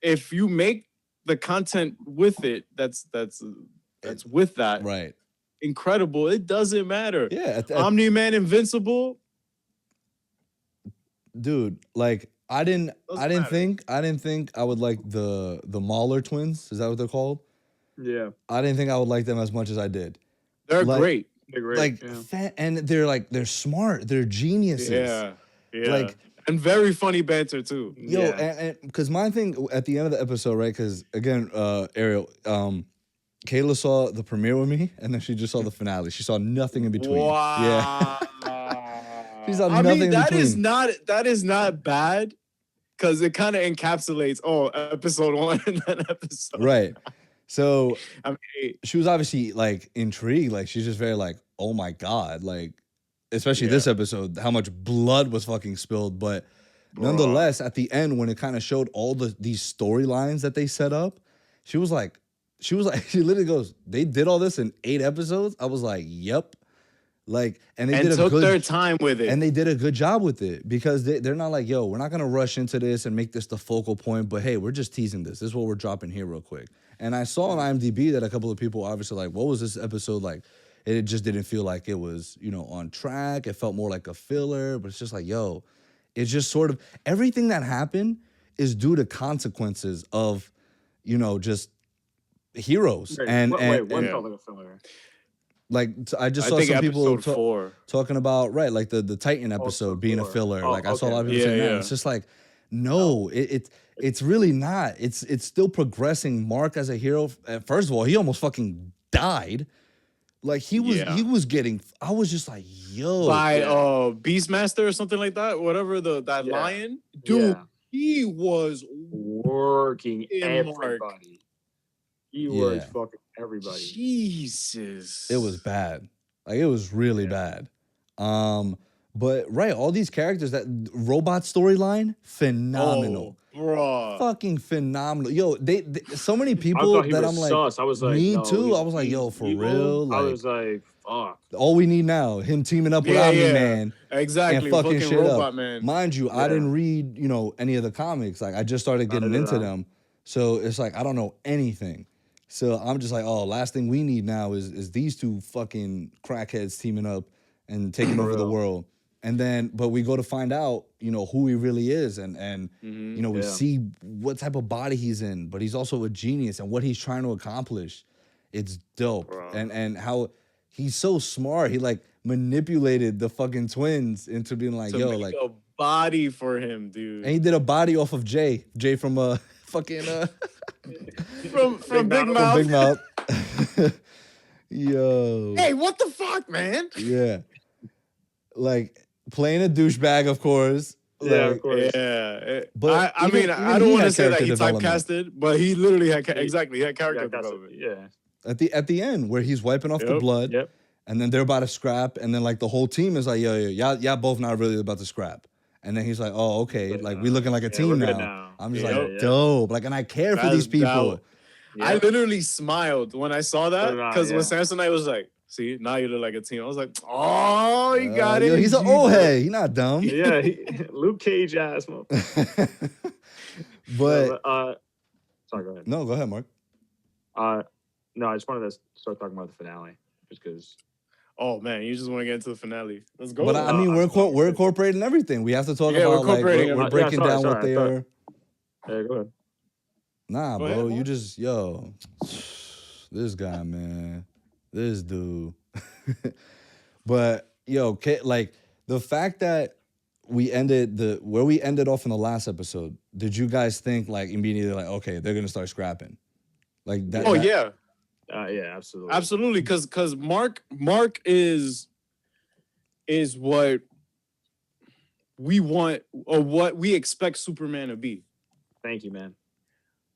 if you make the content with it, that's with that.
Right.
Incredible. It doesn't matter.
Yeah.
Omni-Man Invincible.
Dude, like I didn't think I would like the Mauler twins. Is that what they're called?
Yeah.
I didn't think I would like them as much as I did.
They're
like,
great.
They're great.
Like and they're smart. They're geniuses.
Yeah. Yeah.
Like
and very funny banter too.
Yo, and because my thing at the end of the episode, right? Because again, Ariel, Kayla saw the premiere with me, and then she just saw the finale. She saw nothing in between.
Wow.
Yeah. She saw
I
nothing
mean,
in between.
that is not bad, because it kind of encapsulates episode 1 and then episode.
Right. So
I mean,
she was obviously like intrigued. Like she's just very like, oh my god, like especially this episode, how much blood was fucking spilled. But nonetheless, at the end, when it kind of showed all these storylines that they set up, she literally goes, they did all this in 8 episodes. I was like, yep. Like, and they
took their time with it.
And they did a good job with it because they're not like, yo, we're not going to rush into this and make this the focal point, but hey, we're just teasing this. This is what we're dropping here real quick. And I saw on IMDb that a couple of people obviously like, what was this episode like? It just didn't feel like it was, on track. It felt more like a filler, but it's just like, yo, it's just sort of everything that happened is due to consequences of, just heroes.
Wait, one felt like a filler.
Like I just saw some people talking about like the Titan episode being a filler. I saw a lot of people saying that. It's just like, no, it's really not. It's still progressing. Mark as a hero. First of all, he almost fucking died. Like he was getting. I was just like, yo,
by Beastmaster or something like that. Whatever that lion, dude. He was
working everybody. He was fucking everybody.
Jesus.
It was bad. Like it was really bad. But all these characters, that robot storyline, phenomenal.
Bro.
Fucking phenomenal. Yo, they so many people that I'm like,
sus. I was like,
me too. I was like, yo, for real. Like,
I was like, fuck.
All we need now, him teaming up with Omni-Man.
Exactly.
And fucking shit
Robot
up.
Man.
Mind you, I didn't read, any of the comics. Like I just started getting into them. So it's like I don't know anything. So I'm just like, oh, last thing we need now is these two fucking crackheads teaming up and taking over the world. And then, but we go to find out, who he really is. And we see what type of body he's in. But he's also a genius and what he's trying to accomplish. It's dope. And how he's so smart. He like manipulated the fucking twins into being like, yo, like
a body for him, dude.
And he did a body off of Jay from fucking
from Big Mouth.
Big Mouth. Yo.
Hey, what the fuck, man?
Yeah. Like playing a douchebag, of course.
Yeah,
Like,
of course.
Yeah.
but
I mean, I
even
don't
he
want to
had
say that
character
he
development.
typecasted, but he literally had
He-
exactly he had character
Yeah, that's it.
development.
Yeah.
At the end where he's wiping off the
Yep.
blood,
Yep.
and then they're about to scrap, and then like the whole team is like, yo, y'all both not really about to scrap. And then he's like, oh, okay, like we looking like a
Yeah,
team
we're
now.
good now.
I'm just
Yeah,
like,
yeah.
dope. Like, and I care for these people.
I literally smiled when I saw that because when
yeah.
Samsonite was like, "See, now you look like a team," I was like, "Oh, he got it."
Yo, he's an
G,
old
bro.
head. He not dumb.
Yeah, Luke Cage ass motherfucker.
But
sorry, go ahead.
no, go ahead, Mark.
No, I just wanted to start talking about the finale, just because.
Oh man, you just want to get into the finale. Let's go.
But I mean, we're incorporating everything. We have to talk
Yeah, we're
about like
incorporating
we're
everything.
breaking down what they are.
Yeah, go ahead.
Nah,
Go
bro,
ahead,
you just this guy, man, this dude. But yo, like the fact that we ended where we ended off in the last episode. Did you guys think like immediately like, okay, they're gonna start scrapping, like that?
Oh
that-
yeah,
Yeah, absolutely.
absolutely. Because Mark is what we want or what we expect Superman to be.
Thank you, man.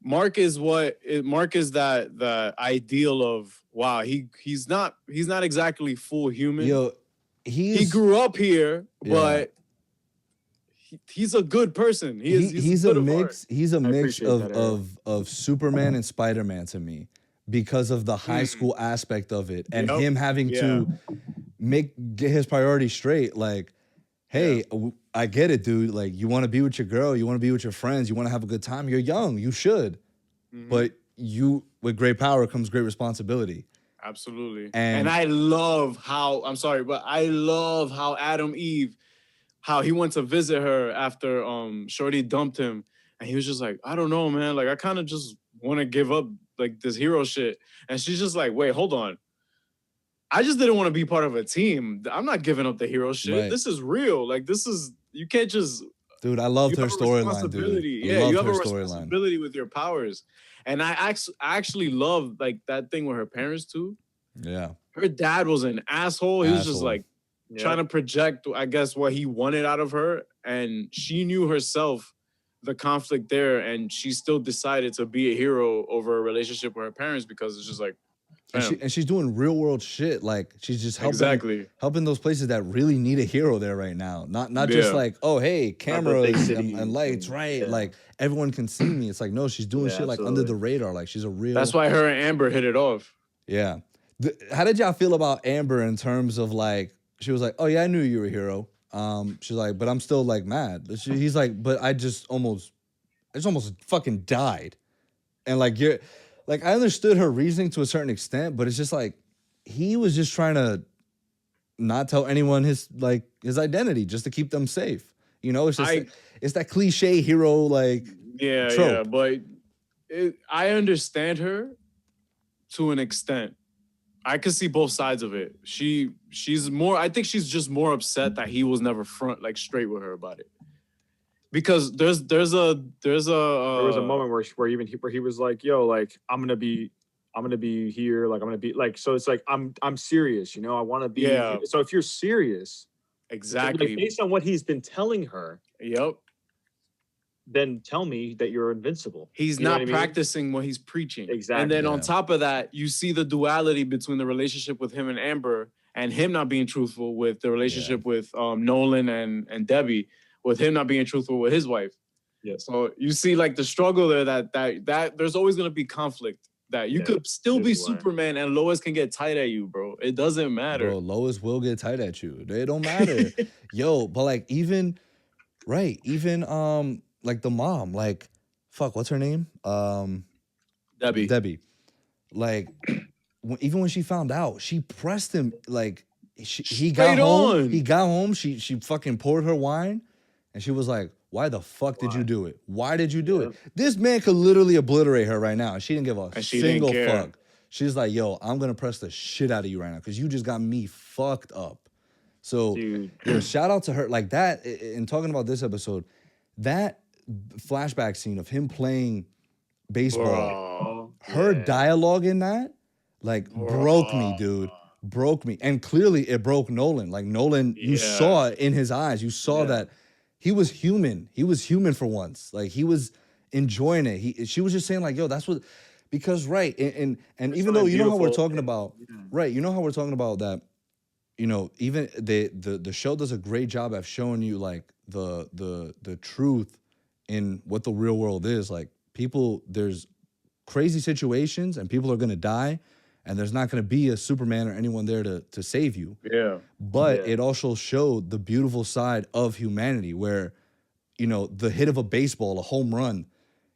Mark is that the ideal of wow, he's not exactly full human.
Yo,
he grew up here, but he's a good person. He's
a
good of heart.
mix. He's a mix
appreciate that,
of Superman and Spider-Man to me because of the high school aspect of it and
Yep.
him having to get his priorities straight. Like, hey, I get it, dude. Like, you want to be with your girl, you want to be with your friends, you want to have a good time. You're young, you should, but with great power comes great responsibility.
Absolutely.
And
I love how I love how Adam Eve, how he went to visit her after Shorty dumped him, and he was just like, I don't know, man. Like, I kind of just want to give up like this hero shit. And she's just like, wait, hold on. I just didn't want to be part of a team. I'm not giving up the hero shit.
Right.
This is real. Like, you can't just.
Dude, I loved her
have a
storyline,
responsibility.
dude.
Yeah, you have a
her storyline.
responsibility with your powers. And I actually love like that thing with her parents too.
Yeah.
Her dad was an asshole. He was just
Asshole.
like trying to project, I guess, what he wanted out of her. And she knew herself the conflict there, and she still decided to be a hero over a relationship with her parents because it's just like,
And she's doing real world shit. Like, she's just helping those places that really need a hero there right now. Not just like, oh, hey, cameras and lights, right? Like, everyone can see me. It's like, no, she's doing shit like under the radar. Like, she's a real.
That's why her and Amber hit it off.
Yeah. How did y'all feel about Amber in terms of like, she was like, oh yeah, I knew you were a hero. She's like, but I'm still like mad. He's like, but I just almost fucking died. And like, I understood her reasoning to a certain extent, but it's just like, he was just trying to not tell anyone his identity just to keep them safe. You know, it's just, it's that cliche hero, like, trope.
Yeah, but I understand her to an extent. I could see both sides of it. She's more. I think she's just more upset that he was never straight with her about it. Because there was a
moment where he was like, yo, like I'm gonna be here, like I'm gonna be like, so it's like I'm serious, you know, I want to be.
Yeah.
So if you're serious,
exactly,
like, based on what he's been telling her,
yep,
then tell me that you're invincible.
He's
You know
not
what I mean?
practicing what he's preaching.
Exactly.
And then on top of that, you see the duality between the relationship with him and Amber and him not being truthful with the relationship with Nolan and Debbie, with him not being truthful with his wife.
Yeah.
So you see like the struggle there that there's always going to be conflict, that you could still be Superman and Lois can get tight at you, bro. It doesn't matter.
Bro, Lois will get tight at you. It don't matter. Yo, but like even like the mom, like, fuck, what's her name? Debbie. Like, even when she found out, she pressed him. Like, he got home. She fucking poured her wine, and she was like, "Why the fuck did you do it? Why did you do it?" This man could literally obliterate her right now, and she didn't give a single fuck. She's like, "Yo, I'm gonna press the shit out of you right now because you just got me fucked up." So, yo, shout out to her. Like that. In talking about this episode, that flashback scene of him playing baseball, her dialogue in that, like, broke me, dude. Broke me. And clearly it broke Nolan. Like, Nolan, you saw it in his eyes. You saw that he was human. He was human for once. Like he was enjoying it. She was just saying like, yo, that's what, because right. And even though, you know how we're talking about, right. You know how we're talking about that, you know, even the show does a great job of showing you like the truth in what the real world is. Like people, there's crazy situations and people are going to die and there's not going to be a Superman or anyone there to save you.
Yeah.
But it also showed the beautiful side of humanity where, you know, the hit of a baseball, a home run,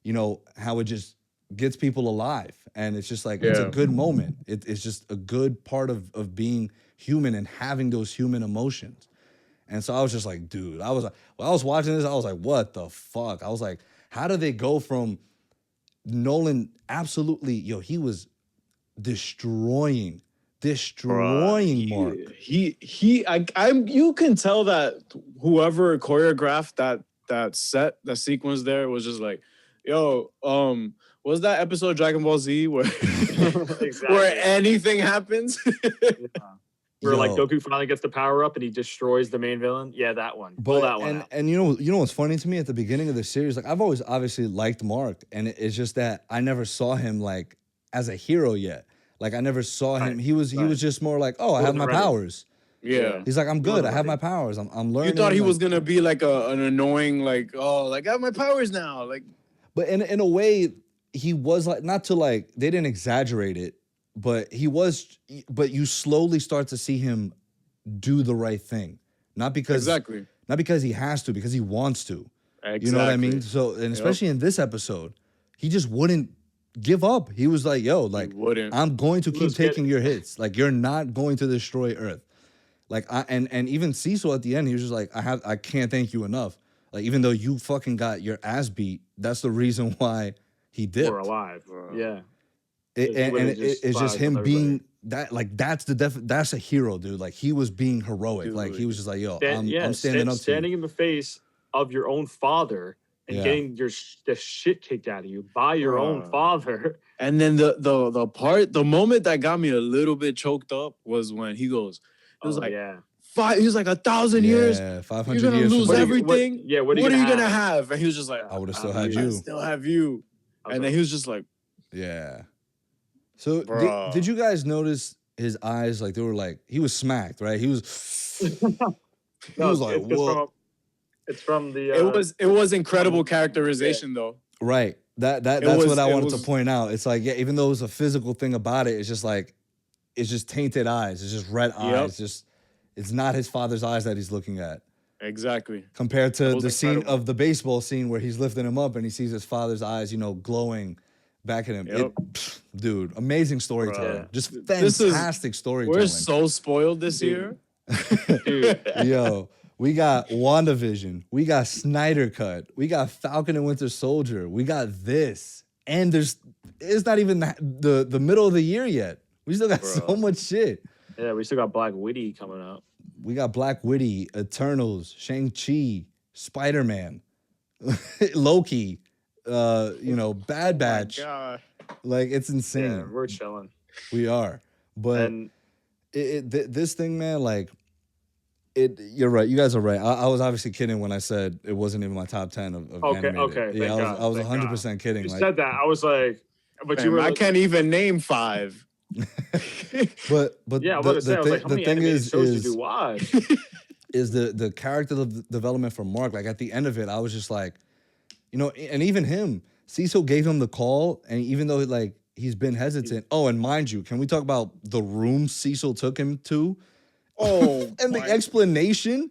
you know, how it just gets people alive. And it's just like, it's a good moment. It's just a good part of being human and having those human emotions. And so I was just like, dude, when I was watching this, I was like, what the fuck? I was like, how do they go from Nolan absolutely, yo, he was destroying Mark.
You can tell that whoever choreographed that sequence there was just like, yo, was that episode of Dragon Ball Z where where anything happens?
Where like Goku finally gets the power up and he destroys the main villain. Yeah, that one. Pull that one out.
And you know what's funny to me at the beginning of the series? Like I've always obviously liked Mark, and it's just that I never saw him like as a hero yet. Like I never saw him. He was just more like, oh, I have my powers.
Yeah.
He's like, I'm good. I have my powers. I'm learning.
You thought he was gonna be like an annoying, like, oh, like I have my powers now. Like,
but in a way, he was like, not to like, they didn't exaggerate it, but but you slowly start to see him do the right thing. Not because he has to, because he wants to. Exactly. You know what I mean? So, and especially in this episode, he just wouldn't give up. He was like, yo, like, I'm going to keep taking your hits. Like, you're not going to destroy Earth. Like, and even Cecil at the end, he was just like, I can't thank you enough. Like, even though you fucking got your ass beat, that's the reason why he dipped.
We're alive. Yeah.
It's just him being that, like, that's a hero, dude. Like, he was being heroic. Dude, like, he was just like, yo, I'm standing up to you.
Standing in the face of your own father and getting the shit kicked out of you by your own father.
And then the moment that got me a little bit choked up was when he goes, it was he was like 1,000 years.
500
you're gonna
years.
lose everything.
What are you
gonna have? And he was just like,
I would have still had you.
Still have you. And then he was just like,
yeah. So did you guys notice his eyes? Like they were like, he was smacked, right? He was. He was like, whoa.
It's from the.
It was incredible characterization though.
Right. That's what I wanted to point out. It's like, yeah, even though it's a physical thing about it, it's just like, it's just tainted eyes. It's just red eyes. It's not his father's eyes that he's looking at.
Exactly.
Compared to the scene of the baseball scene where he's lifting him up and he sees his father's eyes, you know, glowing back at him. Dude, amazing storytelling. Just fantastic storytelling.
We're so spoiled this year.
Dude. Yo, we got WandaVision. We got Snyder Cut. We got Falcon and Winter Soldier. We got this. And it's not even the middle of the year yet. We still got so much shit.
Yeah, we still got Black Widow coming up.
We got Black Widow, Eternals, Shang-Chi, Spider-Man, Loki, Bad Batch. Like, it's insane.
Yeah, we're chilling.
We are. But this thing, man, like, you're right. You guys are right. I was obviously kidding when I said it wasn't even my top 10 of animated.
Okay.
Yeah, I was 100% kidding.
You said that. I was like, but
man, I can't even name 5.
but
yeah, the thing is
the character development for Mark. Like at the end of it, I was just like, you know, and even him, Cecil gave him the call, and even though like he's been hesitant. Oh, and mind you, can we talk about the room Cecil took him to? Oh, and the explanation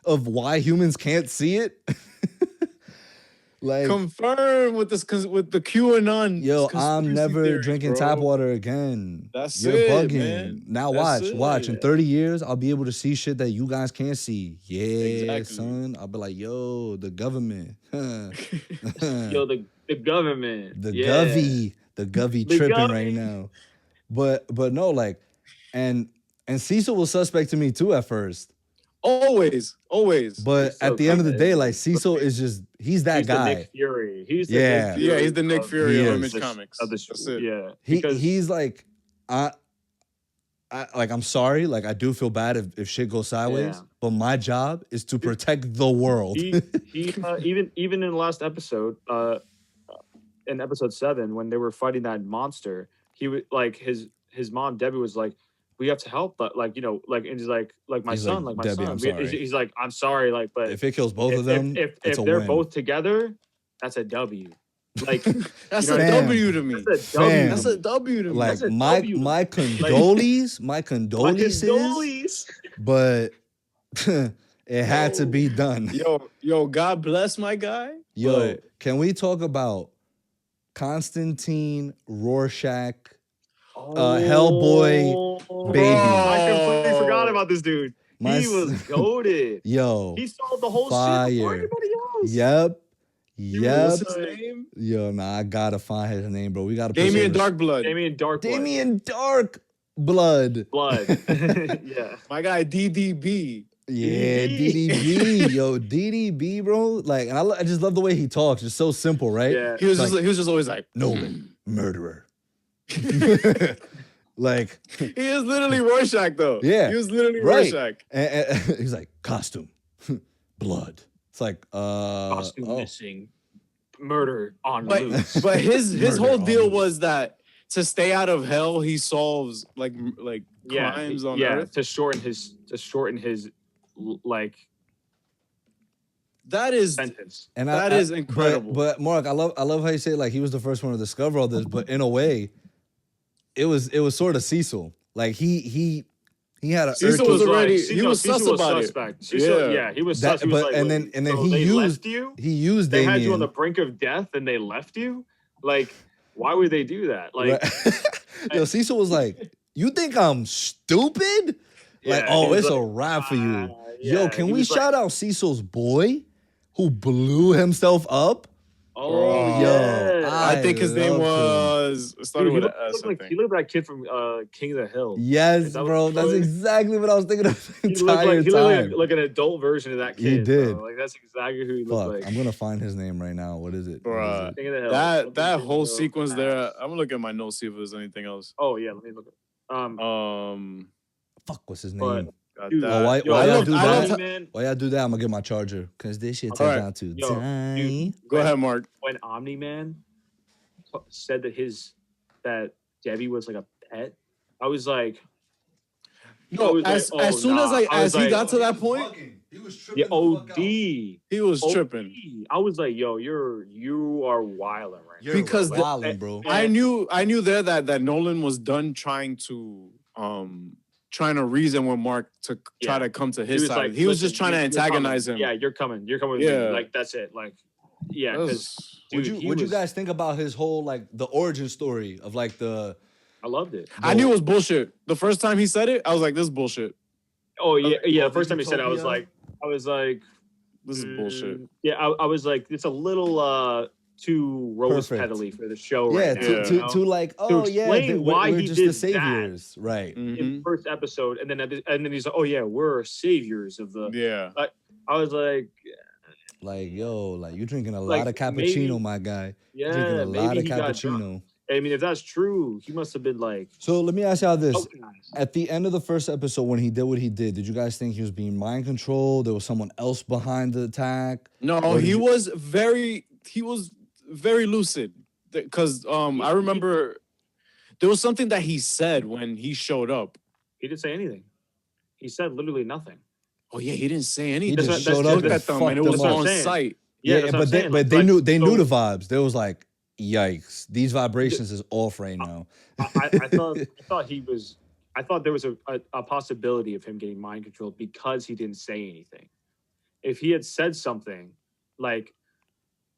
of why humans can't see it. Like,
confirm with the QAnon.
Yo, I'm never drinking tap water again.
You're bugging. Man.
Now watch. In 30 years, I'll be able to see shit that you guys can't see. Yeah, son. I'll be like, yo, the government.
Yo, the government.
The Govy tripping right now. But no, like, and Cecil was suspect to me too at first.
Always.
But at the end of the day, like Cecil is just he's that guy.
The Nick Fury. He's
the Nick Fury of Image Comics.
Yeah.
He's like I'm sorry, like I do feel bad if shit goes sideways,
Yeah.
but my job is to protect the world.
He even in the last episode, in episode 7, when they were fighting that monster, he was like his mom Debbie was like, we have to help, but like, you know, like, and he's like my
He's
son,
like,
like my
Debbie,
son.
I'm sorry.
He's like, I'm sorry, like, but
If it kills both of them,
if
it's a
they're
win.
both together, that's a W. Like
That's
you know
a
what I mean?
W to me.
That's a W.
Fam.
That's a W to me.
Like
That's a
my
W.
my condolences, my condolences,
Condolences.
but it had to be done.
Yo, God bless my guy.
Yo,
but
can we talk about Constantine Rorschach, Hellboy, baby?
I completely forgot about this dude.
My
He was goated.
Yo,
He solved the whole shit before
fire.
anybody else.
Yep.
what's his name?
Yo, nah, I gotta find his name, bro. We gotta put
Damien
some
Darkblood.
Damien Darkblood.
Damien Dark Blood.
Yeah.
My guy DDB.
Yeah, DDB. Yo, DDB, bro. Like, and I just love the way he talks. It's so simple, right?
Yeah.
He was
Like,
he was just always like
Nolan, murderer. Like,
he is literally Rorschach though.
yeah,
He was literally
right.
Rorschach.
And he's like, costume, blood. It's like,
Costume missing. Murder on loose.
But his
Murder
whole
on
deal
loose.
was that to stay out of hell, he solves like crimes on Earth.
to shorten his like
That is
sentence.
and
that is incredible.
But Mark, I love how you say like he was the first one to discover all this, but in a way, it was sort of Cecil. Like he had a
Cecil was already he was
Cecil
sus about
suspect.
it.
Cecil, yeah, he was sus. He was
but
like,
and
wait,
then
so
he
they
used
left you?
he used
They
Damien.
had you on the brink of death and they left you? Like, why would they do that? Like,
Yo, Cecil was like, "You think I'm stupid?" Like,
Yeah,
oh,
he was
it's a
like,
wrap for you.
yeah,
Yo, can
he
we
was like-
shout out Cecil's boy who blew himself up?
oh,
Yo,
yeah.
I think his name
love him.
was started
Dude,
with an S. I think.
he looked like that kid from King of the Hill.
Yes,
Is that what
bro.
it
That's
was?
exactly what I was thinking of the
He looked
entire
like
time.
like an adult version of that kid.
He did.
Bro. Like that's exactly who he
Fuck,
looked like.
I'm gonna find his name right now. What is it? What is
Bruh.
it?
King of the Hill.
That
King of the
whole
Hill.
sequence there. I'm gonna look at my notes, see if there's anything else.
Oh yeah, let me look.
Fuck, what's his
But-
name?
Got
Dude,
that.
Oh, why
yo,
y'all
love-
do
I
that?
love-
man,
Why y'all do that? I'm gonna get my charger because this shit takes
All right.
out to
Yo,
time.
dude.
Go ahead, Mark.
when Omni-Man said that Debbie was like a pet, I was like,
No,
was
as
like, oh,
soon as
nah. I was
he
like,
got to that point,
He was tripping.
yeah,
the fuck out.
OD.
he was
OD.
tripping.
I was like, yo, you are wilding right now.
You're
Because the-
wildin', bro.
I knew there that Nolan was done trying to reason with Mark to try
Yeah.
to come to
He
his
was
side.
like,
he was
"Listen,
just trying to
you're
antagonize
coming.
him.
Yeah, you're coming with
Yeah.
me. Like that's it. Like, yeah,
That
because
was-
What'd you guys think about his whole like the origin story of like the?
I loved it.
I knew it was bullshit. The first time he said it, I was like, "This is bullshit.
Oh yeah,
Okay,
yeah.
well,
The first
the
time he said it, I was
Utopia-
like,
This is bullshit."
Yeah, I was like, it's a little too rose
Perfect.
petally for the show
Yeah,
right now. you know?
to like, oh yeah,
explain why
we're
he
just
did
the saviors, right?
in
Mhm.
the first episode, and then he's like, oh yeah, we're saviors of the.
Yeah.
I was like,
Like, yo, like you drinking a
Like,
lot of cappuccino,
maybe-
my guy.
yeah,
Drinking a
maybe
lot of
he got
cappuccino.
drunk. I mean, if that's true, he must have been like,
So let me ask y'all this:
tokenized.
at the end of the first episode, when he did what he did you guys think he was being mind controlled? There was someone else behind the attack.
No,
Or
he
did you-
was very lucid. Because I remember there was something that he said when he showed up.
He didn't say anything. He said literally nothing.
Oh yeah, he didn't say anything.
He
That's
just
what-
showed
that's
up
Looked
and
at them
fucked
and it
them
was
what
up.
I'm
on
saying.
site.
Yeah, that's what I'm
but
saying.
they
Like,
knew they knew
so-
the vibes. They was like, yikes, these vibrations is off right now.
I thought he was. I thought there was a possibility of him getting mind controlled because he didn't say anything. If he had said something like,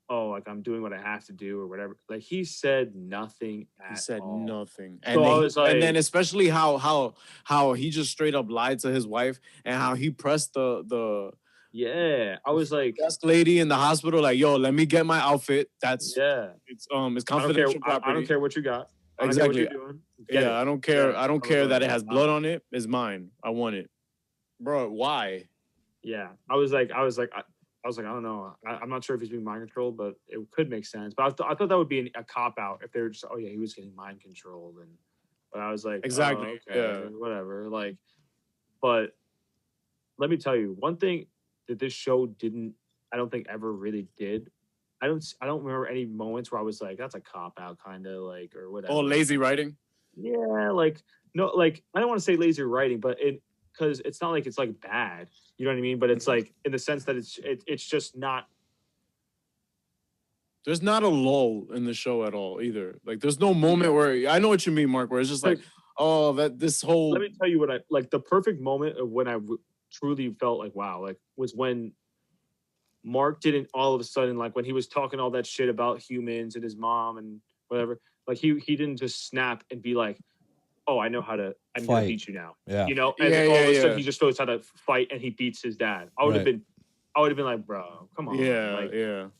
"Oh, like I'm doing what I have to do" or whatever, like he said nothing.
He said
all.
nothing.
So I was like,
and then especially how he just straight up lied to his wife and how he pressed the
yeah, I was like,
desk lady in the hospital like, "Yo, let me get my outfit. That's
yeah,
it's
I don't care.
confidential property."
I don't care what you got. I don't
Exactly.
care what you're doing. Get
Yeah,
it.
I don't care.
Yeah.
I don't
I
care
was
that
like,
it has blood on it. It's mine. I want it, bro. Why?
Yeah, I was like, I don't know. I'm not sure if he's being mind controlled, but it could make sense. But I thought that would be a cop out if they were just, oh yeah, he was getting mind controlled, and But I was like,
Exactly,
oh, okay,
yeah.
whatever. Like, but let me tell you one thing that this show didn't. I don't think ever really did. I don't remember any moments where I was like, that's a cop out, kind of like, or whatever.
Oh, lazy writing.
Yeah, like no, like I don't want to say lazy writing, but because it's not like it's like bad. You know what I mean? But it's like in the sense that it's just not.
There's not a lull in the show at all either. Like, there's no moment where I know what you mean, Mark. Where it's just like, oh, that this whole.
Let me tell you what I like. The perfect moment of when I truly felt like wow, like was when Mark didn't all of a sudden like when he was talking all that shit about humans and his mom and whatever. Like he didn't just snap and be like, oh, I'm gonna beat you now.
Yeah.
You know, and all of a sudden he just knows how to fight and he beats his dad. I would have been like, bro, come on.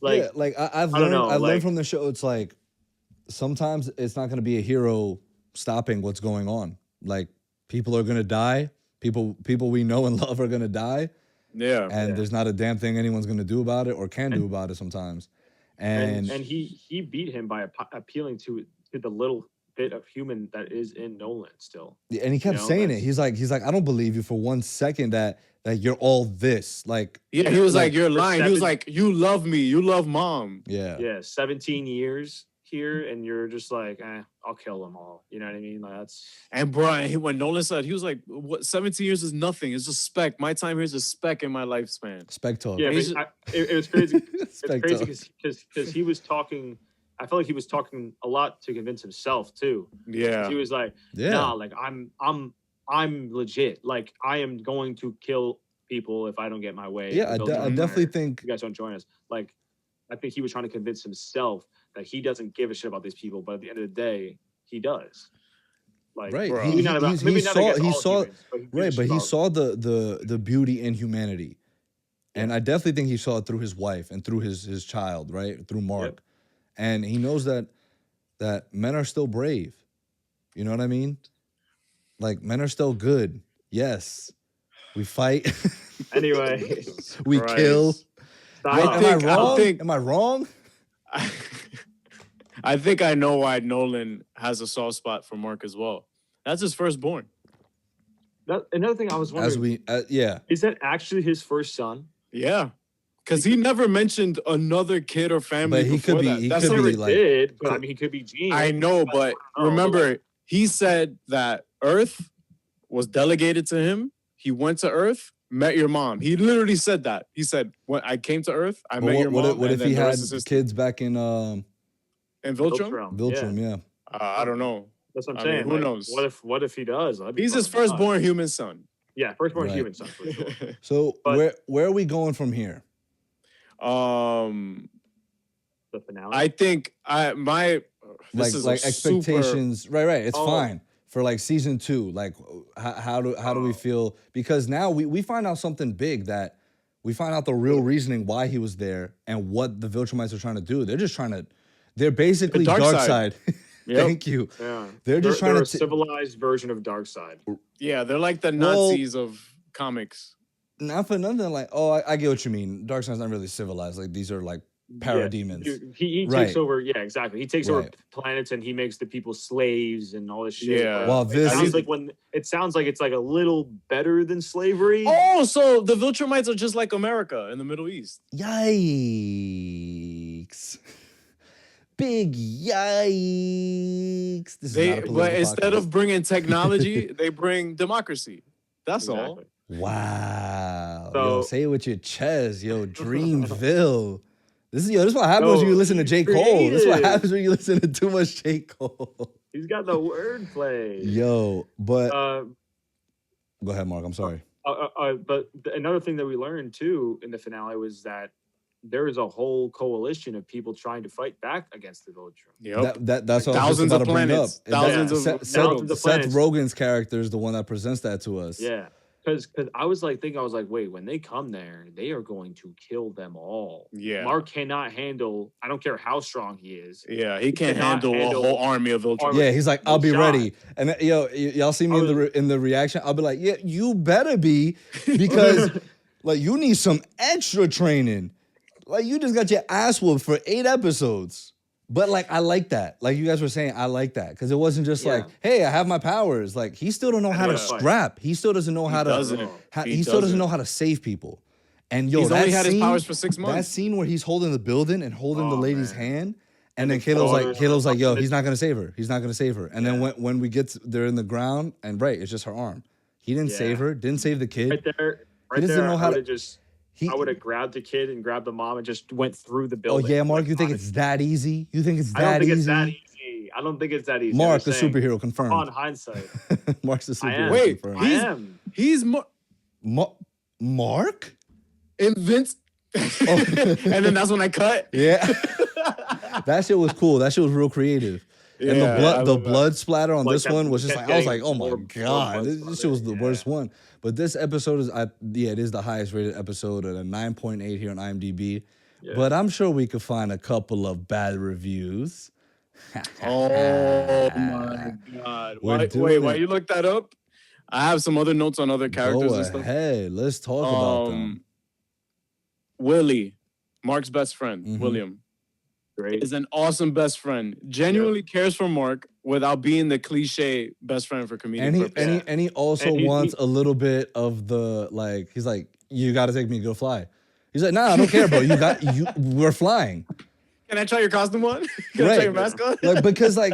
Like,
I've learned from the show. It's like sometimes it's not gonna be a hero stopping what's going on. Like people are gonna die. People we know and love are gonna die.
Yeah.
And there's not a damn thing anyone's gonna do about it or can do about it sometimes. And
he beat him by appealing to the little bit of human that is in Nolan still.
And he kept saying it. He's like, I don't believe you for 1 second that you're all this. Like,
yeah, he was like, you're lying. He was like, you love me, you love mom.
Yeah, 17 years here, and you're just like, I'll kill them all. You know what I mean? Like that's.
And bro, when Nolan said, he was like, what? 17 years is nothing. It's just speck. My time here is a speck in my lifespan.
Speck talk.
Yeah, it was crazy. It's crazy because he was talking. I felt like he was talking a lot to convince himself too.
Yeah,
he was like, "Nah, like I'm legit. Like I am going to kill people if I don't get my way."
Yeah, I definitely think
you guys don't join us. Like, I think he was trying to convince himself that he doesn't give a shit about these people, but at the end of the day, he does. Like,
right,
he saw
the beauty in humanity, and I definitely think he saw it through his wife and through his child, right, through Mark. Yep. And he knows that men are still brave. You know what I mean? Like, men are still good. Yes. We fight.
Anyway.
We kill. Am I wrong?
I think I know why Nolan has a soft spot for Mark as well. That's his firstborn.
Another thing I was wondering. Is that actually his first son?
Yeah. Because he never mentioned another kid or family.
But he could be. He
could be like. But I mean, he could be Gene.
I know, but remember, he said that Earth was delegated to him. He went to Earth, met your mom. He literally said that. He said, "When I came to Earth, I met your mom."
What if he had kids back in
Viltrum?
Viltrum, yeah.
I don't know.
That's what I'm saying.
Who knows?
What if he does?
He's his firstborn human son.
Yeah, firstborn human son for sure.
So where are we going from here?
The finale.
I think
expectations. Super... Right. It's fine for like season 2. Like how do we feel? Because now we find out something big, that we find out the real reasoning why he was there and what the Viltrumites are trying to do. They're basically dark side.
Yep.
Thank you.
Yeah.
They're
a civilized version of Darkseid.
Yeah, they're like the Nazis of comics.
Not for nothing, like, I get what you mean. Darkseid's not really civilized. Like, these are like parademons.
Yeah. He takes over. Yeah, exactly. He takes over planets and he makes the people slaves and all this shit.
Yeah.
Well,
it sounds like it's like a little better than slavery.
Oh, so the Viltrumites are just like America in the Middle East.
Yikes. Big yikes.
But instead of bringing technology, they bring democracy. That's all.
Wow. Yo, say it with your chest. Yo, Dreamville. This is what happens when you listen to J. Cole. This is what happens when you listen to too much J. Cole.
He's got the wordplay.
Yo, but go ahead, Mark. I'm sorry.
But another thing that we learned too in the finale was that there is a whole coalition of people trying to fight back against the Viltrum.
Yep.
That's what
thousands
I was just about
of
to bring
planets.
up.
Thousands of
Seth Rogen's character is the one that presents that to us.
Yeah. Because I was like, wait, when they come there, they are going to kill them all.
Yeah.
Mark cannot handle, I don't care how strong he is.
Yeah, he can't handle a whole army of Viltrum.
Yeah, he's like, I'll be ready. And y'all see me in the reaction, I'll be like, yeah, you better be, because like you need some extra training. Like you just got your ass whooped for 8 episodes. But like I like that. Like you guys were saying, I like that because it wasn't just like, hey, I have my powers. Like he still don't know how to scrap. He still doesn't know how to. He still doesn't know how to save people. And yo,
he's
that
only had
scene,
his powers for 6 months.
That scene where he's holding the building and holding the lady's hand, and then Kalo's like, yo, he's not gonna save her. He's not gonna save her. And then when we get they're in the ground, and it's just her arm. He didn't save her. Didn't save the kid.
Right there.
He doesn't know how to
just. I would have grabbed the kid and grabbed the mom and just went through the building.
Oh yeah, Mark, you think it's that easy? You think it's that easy?
I don't think it's that easy. I don't think it's that easy.
Mark, the superhero, confirmed.
On hindsight.
Mark's the superhero.
Wait,
confirmed.
I am.
He's
Mark?
Invincible. Oh. And then that's when I cut.
Yeah. That shit was cool. That shit was real creative.
Yeah,
and the blood splatter on this one was just like, I was like, oh my God, this shit was the worst one. But this episode is, it is the highest rated episode at a 9.8 here on IMDb. Yeah. But I'm sure we could find a couple of bad reviews.
Oh my God. Why you look that up? I have some other notes on other characters and stuff.
Hey, let's talk about them.
Willie, Mark's best friend, William.
Great.
Is an awesome best friend. Genuinely cares for Mark without being the cliche best friend for comedic purposes.
And he also wants a little bit of the like. He's like, you got to take me to go fly. He's like, nah, I don't care, bro. We're flying.
Can I try your costume on? Can I try your mask on?
Like because I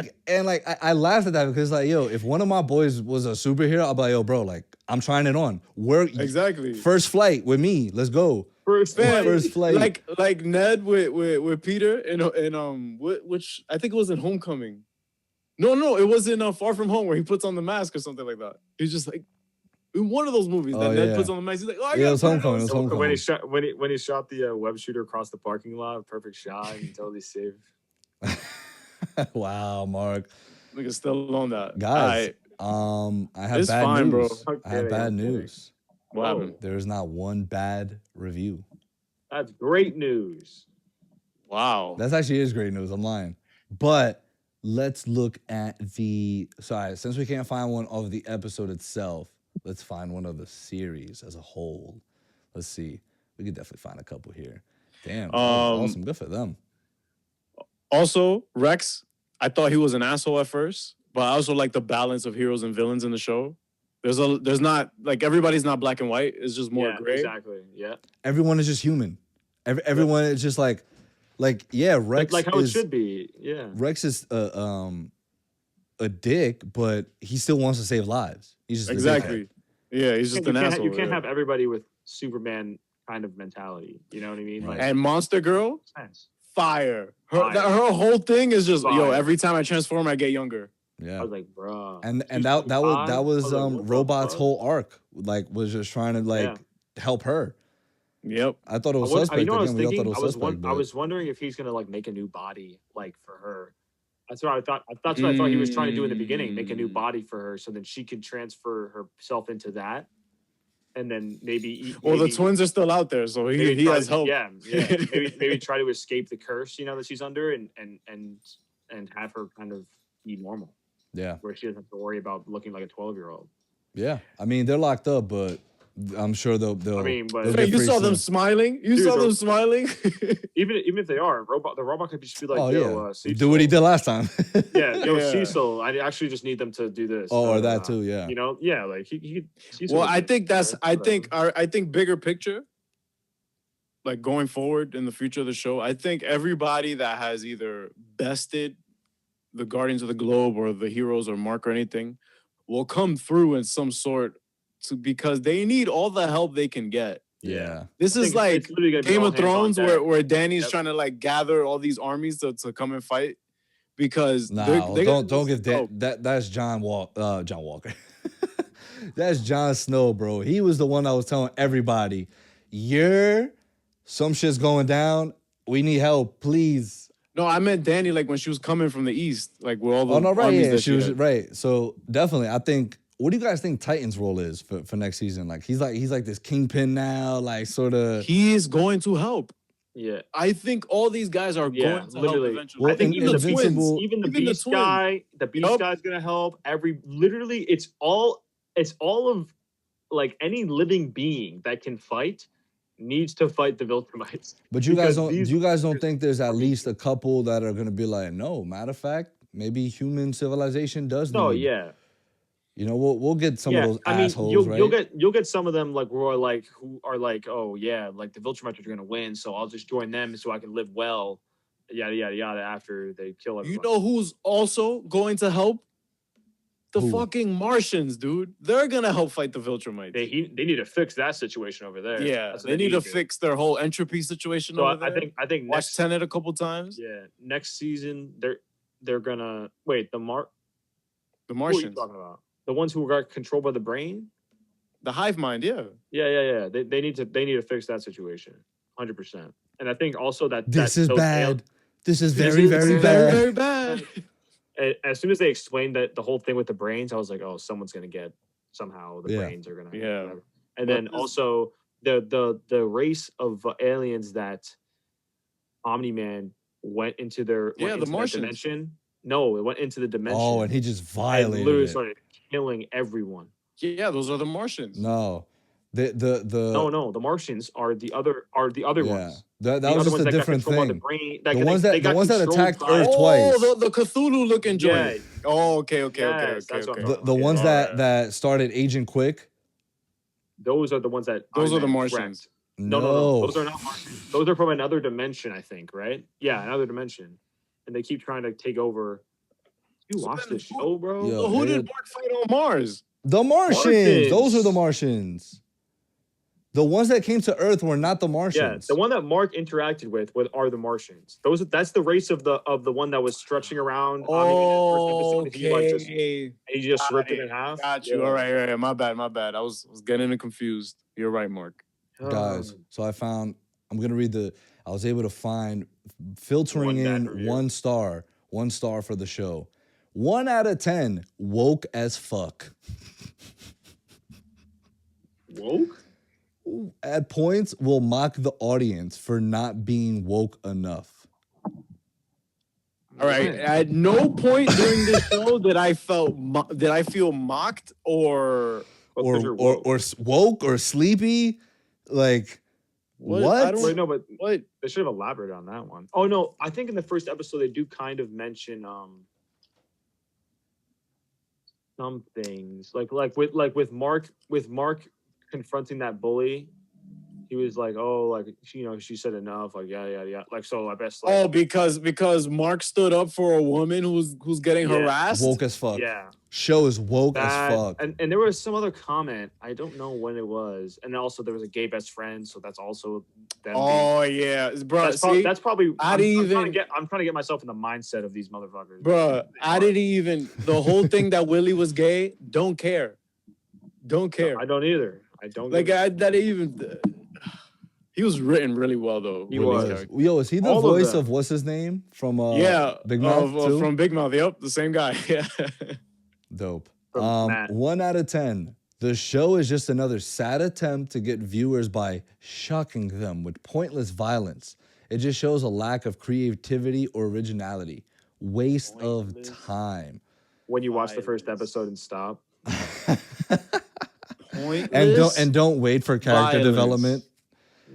laughed at that because like, yo, if one of my boys was a superhero, I'll be like, yo, bro, like I'm trying it on.
Exactly.
First flight with me. Let's go.
First flight. Like Ned with Peter in which I think it was in Homecoming. No, it was in Far From Home where he puts on the mask or something like that. He's just like in one of those movies that Ned puts on the mask. He's like, oh,
it was Homecoming. It was Homecoming.
When he shot the web shooter across the parking lot, perfect shot, and totally saved.
Wow, Mark.
Nigga still on that,
guys. I have bad news.
Bro.
I have bad news.
What happened?
There is not one bad review.
That's great news.
Wow.
That's actually is great news. I'm lying. But let's look at since we can't find one of the episode itself, let's find one of the series as a whole. Let's see. We could definitely find a couple here. Damn. Awesome. Good for them.
Also, Rex, I thought he was an asshole at first, but I also like the balance of heroes and villains in the show. There's not like everybody's not black and white. It's just more gray.
Exactly. Yeah.
Everyone is just human. Everyone is just like Rex.
Like how it should be. Yeah.
Rex is a dick, but he still wants to save lives. He's just
exactly. Yeah, he's just an asshole.
You can't have everybody with Superman kind of mentality. You know what I mean? Like,
and Monster Girl, fire. Her whole thing is just every time I transform, I get younger.
Yeah,
I was like, bro.
And that was Robot's whole arc. Like, was just trying to help her.
Yep.
I thought it was suspect.
You know what I was thinking? I was wondering if he's gonna like make a new body like for her. That's what I thought. That's what I thought he was trying to do in the beginning. Make a new body for her, so then she could transfer herself into that, and then maybe.
Well, the twins are still out there, so he has help.
Yeah. maybe try to escape the curse, that she's under, and have her kind of be normal.
Yeah.
Where she doesn't have to worry about looking like a 12-year-old.
Yeah, I mean they're locked up, but I'm sure they'll.
I mean, but
you saw them smiling. Saw them smiling.
even if they are, the robot could just be like, Cecil,
do what he did last time.
Cecil. I actually just need them to do this.
Or that too. Yeah.
Like he
well, I think bigger picture. Like going forward in the future of the show, I think everybody that has either bested the Guardians of the Globe or the heroes or Mark or anything will come through in some sort. Because they need all the help they can get.
Yeah.
This is like Game of Thrones where Danny's trying to like gather all these armies to come and fight. Because
don't give that's John Walker. That's Jon Snow, bro. He was the one that was telling everybody, some shit's going down. We need help, please.
No, I meant Danny like when she was coming from the east, like with all the armies that
she was right. So definitely, I think. What do you guys think Titan's role is for next season? Like he's like this kingpin now, like sort of.
He is going to help.
Yeah,
I think all these guys are going to help eventually.
Well,
I think even the Beast guy, guy's gonna help. It's all of like any living being that can fight needs to fight the Viltrumites.
But you guys
Because
don't. You guys don't think there's at least a couple that are gonna be like, no. Matter of fact, maybe human civilization does
No,
need.
yeah.
You know, we'll get some of those
I mean,
assholes, right?
you'll get some of them like who are like oh yeah, like the Viltrumites are gonna win, so I'll just join them so I can live well, yada yada yada. After they kill everyone.
You know who's also going to help? The
Who?
fucking Martians, dude. They're gonna help fight the Viltrumites.
They need to fix that situation over there.
Yeah,
That's what
they need to fix their whole entropy situation
So
over there.
I think
Watch
next
Tenet a couple times.
yeah next season they're gonna wait
The
Who are you
Martians,
talking about? The ones who got controlled by the brain?
the hive mind. Yeah.
Yeah. They need to fix that situation, 100%. And I think also that
This is
those
bad. This is
This
very,
is
very
Very,
bad.
very bad.
As soon as they explained that the whole thing with the brains, I was like, oh, someone's gonna get somehow the
Yeah.
brains are gonna
Yeah.
whatever. And
But
then
this-
also the race of aliens that Omni-Man went into their
Yeah,
went
the
into that
Martians.
dimension. No, it went into the dimension.
Oh, and he just
and
violated
literally
it.
started killing everyone.
Yeah, those are the Martians.
No, the
No, the Martians are the other
yeah.
ones.
That
The
was
other
just
ones
a
that got
different
controlled by
thing.
the brain.
The ones that attacked Earth
Oh,
twice.
the Cthulhu looking joint.
Yeah.
Oh, okay.
Yes, that's what I'm
The
talking
ones
Yeah.
that started Agent Quick.
Those are the ones that
Those are the
Iron Man
Martians.
wrecked. No. Those are not Martians. Those are from another dimension, I think, right? Yeah, another dimension. And they keep trying to take over. You
So
watch
then
this show, bro?
Yo,
So who
yeah.
did Mark fight on Mars?
The Martians.
Martians.
Those are the Martians. The ones that came to Earth were not the
Yeah,
Martians.
the one that Mark interacted with are the Martians. That's the race of the one that was stretching around.
Oh,
He just ripped it in half.
Got you.
Yeah.
All right. My bad. I was getting confused. You're right, Mark.
Guys, so I'm gonna read I was able to find filtering
One bad
in
review.
1 star for the show. 1 out of 10, woke as fuck.
Woke?
At points will mock the audience for not being woke enough.
All right. At no point during this show did I feel mocked or
woke or sleepy. Like what?
I don't-
Wait, no, but
what?
they should have elaborated on that one. Oh no, I think in the first episode they do kind of mention some things like with Mark confronting that bully. He was like, oh, like she said enough, like yeah. Like so I best
Oh, because Mark stood up for a woman who's getting
Yeah.
harassed.
Woke as fuck.
Yeah.
Show is woke as
That,
fuck.
and there was some other comment. I don't know when it was. And also there was a gay best friend, so that's also them
Oh yeah, bro.
that's probably
I
I'm
didn't
trying
even.
I'm trying to get myself in the mindset of these motherfuckers.
Bruh, I didn't even. The whole thing that Willie was gay, don't care. Don't care.
I don't either. I don't
Like,
give a-
that even. He was written really well, though.
He
Willie's
was.
character.
Yo, is he the
All of
voice
them.
of what's his name from
Yeah.
Big Mouth too?
From Big Mouth. Yep. The same guy. Yeah.
Dope.
From Matt.
1 out of 10. The show is just another sad attempt to get viewers by shocking them with pointless violence. It just shows a lack of creativity or originality. Waste of time.
when you watch the first episode and stop.
And don't wait for character
Violence.
development.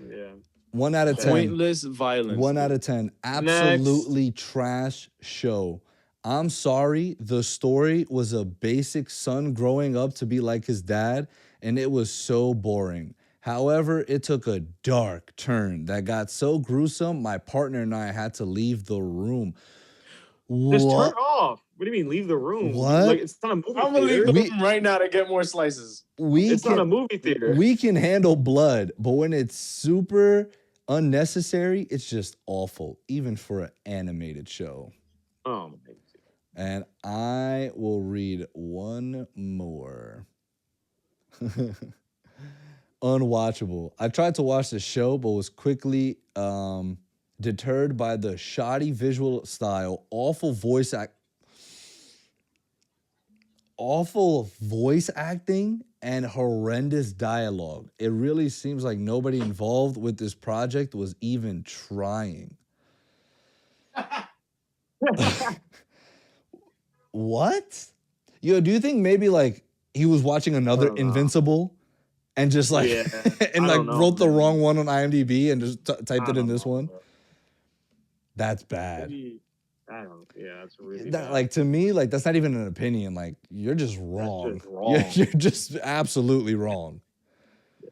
Yeah.
1 out of 10.
Pointless violence.
1 out of 10. Absolutely trash show. I'm sorry. The story was a basic son growing up to be like his dad, and it was so boring. However, it took a dark turn that got so gruesome, my partner and I had to leave the room.
Just turn
What?
it off. What do you mean leave the room?
What?
Like, it's not a movie
I'm gonna leave
theater.
the room right now to get more slices.
It's not a movie theater.
We can handle blood, but when it's super unnecessary, it's just awful, even for an animated show.
Oh my God.
And I will read one more. Unwatchable. I tried to watch the show, but was quickly deterred by the shoddy visual style, awful voice acting, and horrendous dialogue. It really seems like nobody involved with this project was even trying. What? Yo, do you think maybe like he was watching another Invincible and just like
Yeah,
and
I
like
don't know,
wrote the
man.
wrong one on IMDb and just typed
I
it in
don't
this
know,
one.
bro.
That's bad.
Maybe, I don't. Yeah, it's really
That,
bad.
like to me, like that's not even an opinion. Like you're just wrong.
just wrong.
You're just absolutely wrong.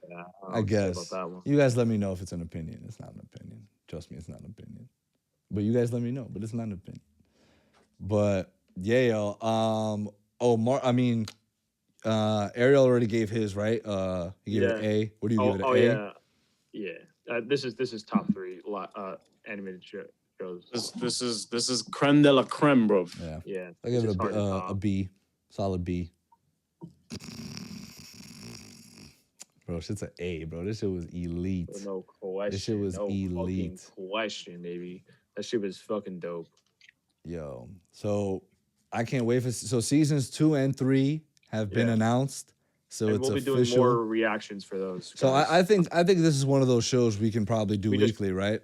Yeah,
I guess.
About that one.
You guys let me know if it's an opinion. It's not an opinion. Trust me, it's not an opinion. But you guys let me know. But it's not an opinion. But yeah, yo. Ariel already gave his, right? He gave it an A. What do you give it? An A?
Yeah. This is top 3 animated shows.
This is creme de la creme, bro.
Yeah.
Yeah.
I give
this
it
is hard to
a
top.
B. Solid B. Bro, shit's an A, bro. This shit was elite.
No question.
This shit was
no
elite.
fucking question, baby. That shit was fucking dope.
Yo. So I can't wait for seasons 2 and 3 have been announced. So
and
it's
we'll be
official.
doing more reactions for those.
So
guys.
I think this is one of those shows we can probably do weekly, right?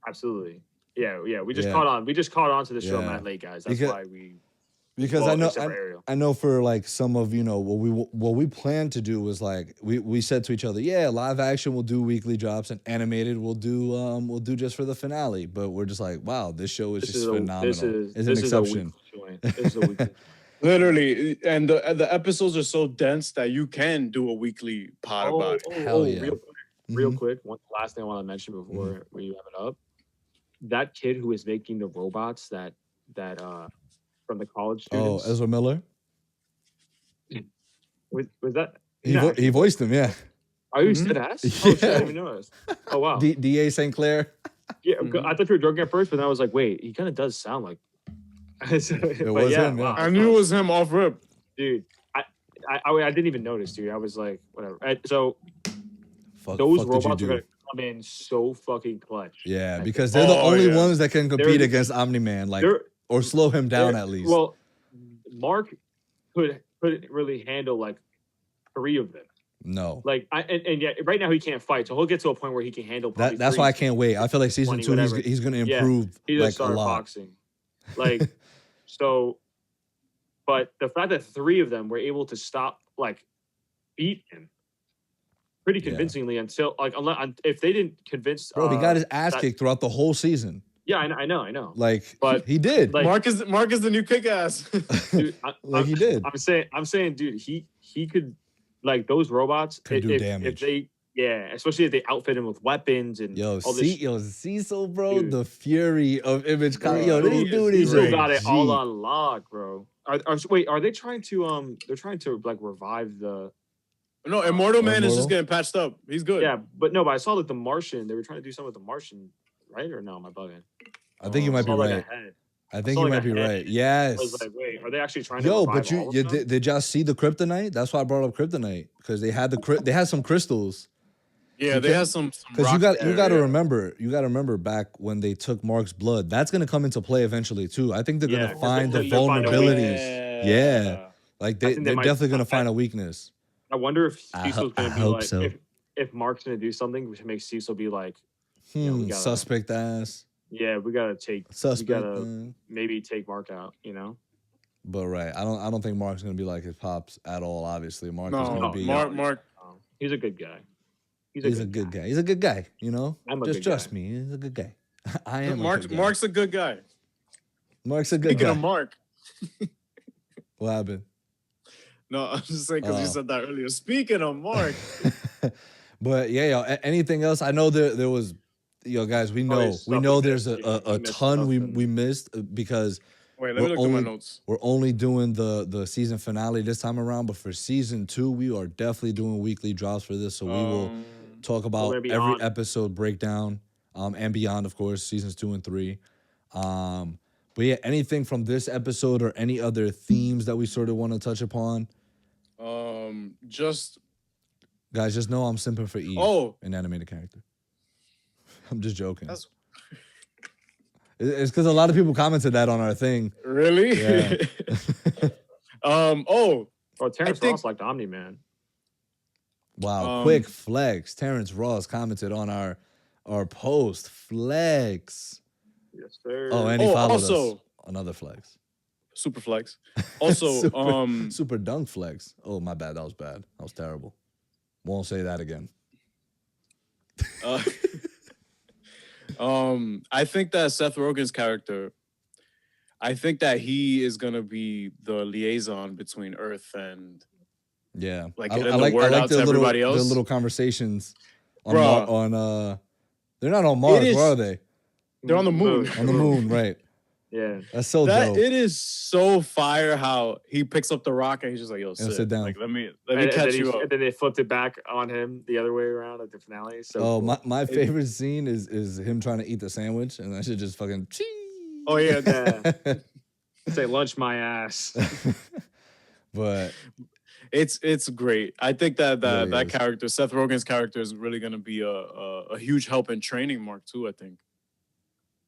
Absolutely. Yeah. We just caught on. We just caught on to the show mad late, guys. That's why we.
Because I know for like some of what we planned to do was like we said to each other, live action we'll do weekly drops and animated we'll do just for the finale. But we're just like, wow, this show is just phenomenal. It's an exception.
Literally, and the episodes are so dense that you can do a weekly pod about it.
Hell yeah.
Real quick, one last thing I want to mention before we wrap it up. That kid who is making the robots that from the college students.
Oh, Ezra Miller?
Was that?
He voiced him, yeah.
Are you dead ass? Oh, shit, I didn't even notice. Oh, wow.
D.A. St. Clair?
Yeah, I thought you were joking at first, but then I was like, wait, he kind of does sound like.
It was him, yeah.
I knew it was him off rip.
Dude, I didn't even notice, dude. I was like, whatever. So,
fuck
those robots are going to come in so fucking clutch.
Yeah, because they're the only ones that can compete against Omni-Man, like, or slow him down at least.
Well, Mark couldn't really handle like 3 of them.
No.
Like, and yet right now he can't fight, so he'll get to a point where he can handle.
That's why I can't wait. I feel like season 2 he's going to improve like a lot.
Boxing. Like, so, but the fact that 3 of them were able to beat him pretty convincingly until if they didn't convince.
Bro, he got his ass kicked throughout the whole season.
Yeah, I know.
Like,
but
he did.
Like,
Mark is the new kick ass.
Dude,
he did.
I'm saying, dude, he could, like, those robots
could do damage.
if they. Yeah, especially if they outfit him with weapons and all this.
Cecil, bro, dude. The fury of Image.
Bro,
this dude is
Cecil got it all on lock, bro. Are they trying to They're trying to like revive the.
No, Immortal Man is just getting patched up. He's good.
Yeah, but I saw that the Martian. They were trying to do something with the Martian, right? Or no, am I bugging?
I think you might be right. I think you might be right. Yes.
I was like, wait, are they actually trying to?
But did y'all see the kryptonite? That's why I brought up kryptonite, because they had some crystals.
Yeah, they have some.
Because you got to remember back when they took Mark's blood. That's gonna come into play eventually too. I think they're gonna find the vulnerabilities. Yeah, like they're definitely gonna find a weakness.
I wonder if Cecil's gonna be like,
so.
if Mark's gonna do something which makes Cecil be like,
suspect ass.
Yeah, we gotta maybe take Mark out.
But right, I don't think Mark's gonna be like his pops at all. Obviously, Mark is gonna be
Mark.
He's a good guy.
He's a good guy. He's a good guy. Just trust
guy.
me. He's a good guy. I am.
Mark's a good guy.
Mark's a good guy.
Speaking of Mark,
what happened?
No, I'm just saying because you said that earlier. Speaking of Mark,
but yeah, anything else? I know there was, guys. We know there's a ton we missed because.
Wait, let me look at my notes.
We're only doing the season finale this time around, but for season 2, we are definitely doing weekly drops for this. So we will talk about every episode breakdown, and beyond, of course, seasons 2 and 3. But yeah, anything from this episode or any other themes that we sort of want to touch upon? Guys, just know I'm simping for Eve, an animated character. I'm just joking. It's because a lot of people commented that on our thing.
Really?
Yeah.
Terrence Ross liked Omni-Man.
Wow, quick flex. Terrence Ross commented on our post. Flex.
Yes, sir.
Oh, and he followed us. Another flex.
Super flex. Also,
super dunk flex. Oh, my bad. That was bad. That was terrible. Won't say that again.
Uh, I think that Seth Rogen's character, I think that he is gonna be the liaison between Earth and like and the word out to everybody else.
The little conversations on
Bruh.
they're not on Mars. Where are they?
They're on the moon.
On the moon, right?
Yeah,
that's so dope.
It is so fire how he picks up the rock and he's just like, "Yo, sit down. Like, let me catch you up."
And then they flipped it back on him the other way around at the finale. So cool.
my favorite scene is him trying to eat the sandwich, and that shit just fucking.
Oh yeah, say lunch my ass.
But
it's great. I think that character, Seth Rogen's character, is really gonna be a huge help in training Mark too. I think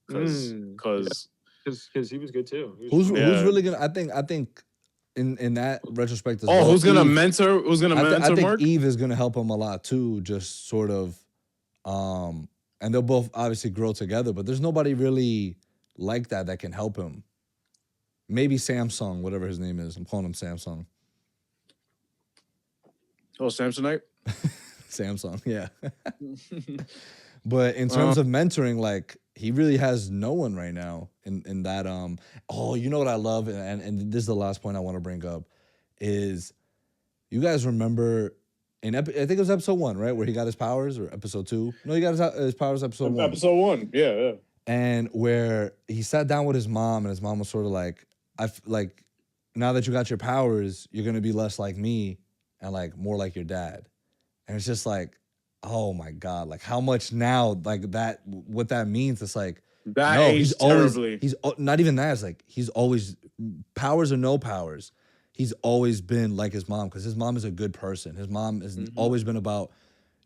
because
he was good too.
Who's really gonna? I think in that retrospect as well.
Who's gonna mentor? Who's gonna mentor
I think
Mark?
Eve is gonna help him a lot too. Just sort of, and they'll both obviously grow together. But there's nobody really like that can help him. Maybe Samsung, whatever his name is. I'm calling him Samsung.
Oh, Samsonite?
Samsung, yeah. But in terms of mentoring, like he really has no one right now in that. You know what I love, and this is the last point I want to bring up, is you guys remember I think it was episode 1, right, where he got his powers, or episode 2? No, he got his powers episode 1.
Episode 1, yeah.
And where he sat down with his mom, and his mom was sort of like, like, now that you got your powers, you're gonna be less like me and like more like your dad. And it's just like, oh my God, like how much now, like that, what that means, it's like,
that
no,
he's terribly.
He's not even that. It's like, he's always, powers or no powers, he's always been like his mom, because his mom is a good person. His mom has always been about,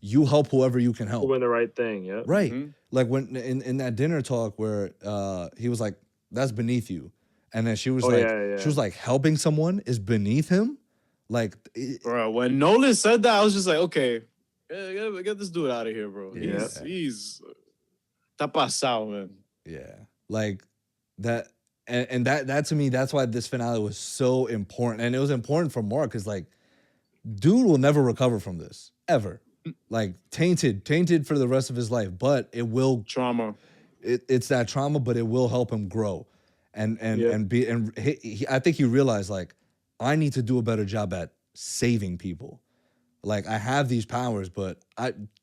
you help whoever you can help.
Doing the right thing, yeah.
Right. Like when in that dinner talk where he was like, that's beneath you. And then she was she was like, helping someone is beneath him? Like,
bro, when Nolan said that, I was just like, okay, get this dude out of here, bro.
Yeah.
He's está pasado, man.
Yeah. Like that, and that to me, that's why this finale was so important. And it was important for Mark, because like, dude will never recover from this, ever. Like tainted for the rest of his life, but it will
trauma.
It's that trauma, but it will help him grow, and I think he realized, like, I need to do a better job at saving people. Like, I have these powers, but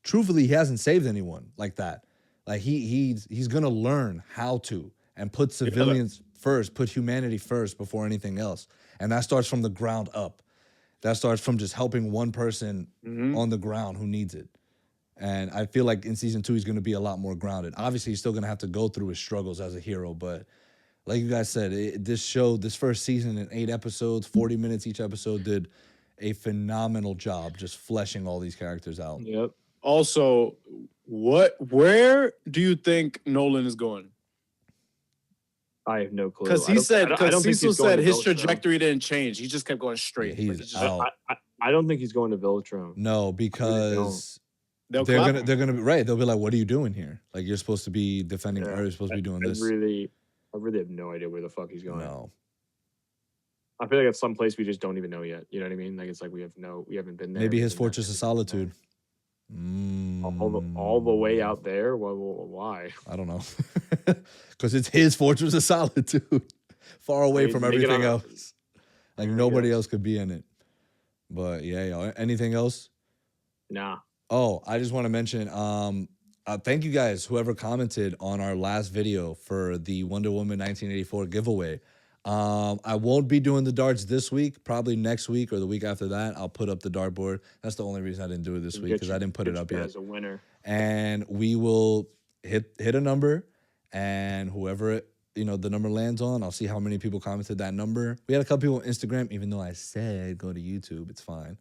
truthfully, he hasn't saved anyone like that. Like he's gonna learn how to, and put civilians first, put humanity first before anything else, and that starts from the ground up. That starts from just helping one person on the ground who needs it. And I feel like in season 2, he's going to be a lot more grounded. Obviously, he's still going to have to go through his struggles as a hero. But like you guys said, this first season in 8 episodes, 40 minutes each episode, did a phenomenal job just fleshing all these characters out.
Yep.
Also, where do you think Nolan is going?
I have no clue.
Because Cecil said his trajectory didn't change. He just kept going straight.
Yeah, he's out.
I don't think he's going to Velotron.
No, because
they're
gonna be right. They'll be like, "What are you doing here? Like, you're supposed to be defending Earth. You're supposed to be doing this."
I really have no idea where the fuck he's going.
No.
I feel like it's some place we just don't even know yet. You know what I mean? Like, it's like we haven't been there.
Maybe his Fortress of Solitude.
All the way out there? Why?
I don't know. Because it's his Fortress of Solitude. Far away from everything else. Like, nobody else could be in it. But yeah, yo, anything else?
Nah.
Oh, I just want to mention, thank you guys, whoever commented on our last video for the Wonder Woman 1984 giveaway. I won't be doing the darts this week. Probably next week or the week after that, I'll put up the dartboard. That's the only reason I didn't do it this week, because I didn't put it up yet.
As a winner.
And we will hit a number, and whoever the number lands on, I'll see how many people commented that number. We had a couple people on Instagram, even though I said go to YouTube. It's fine.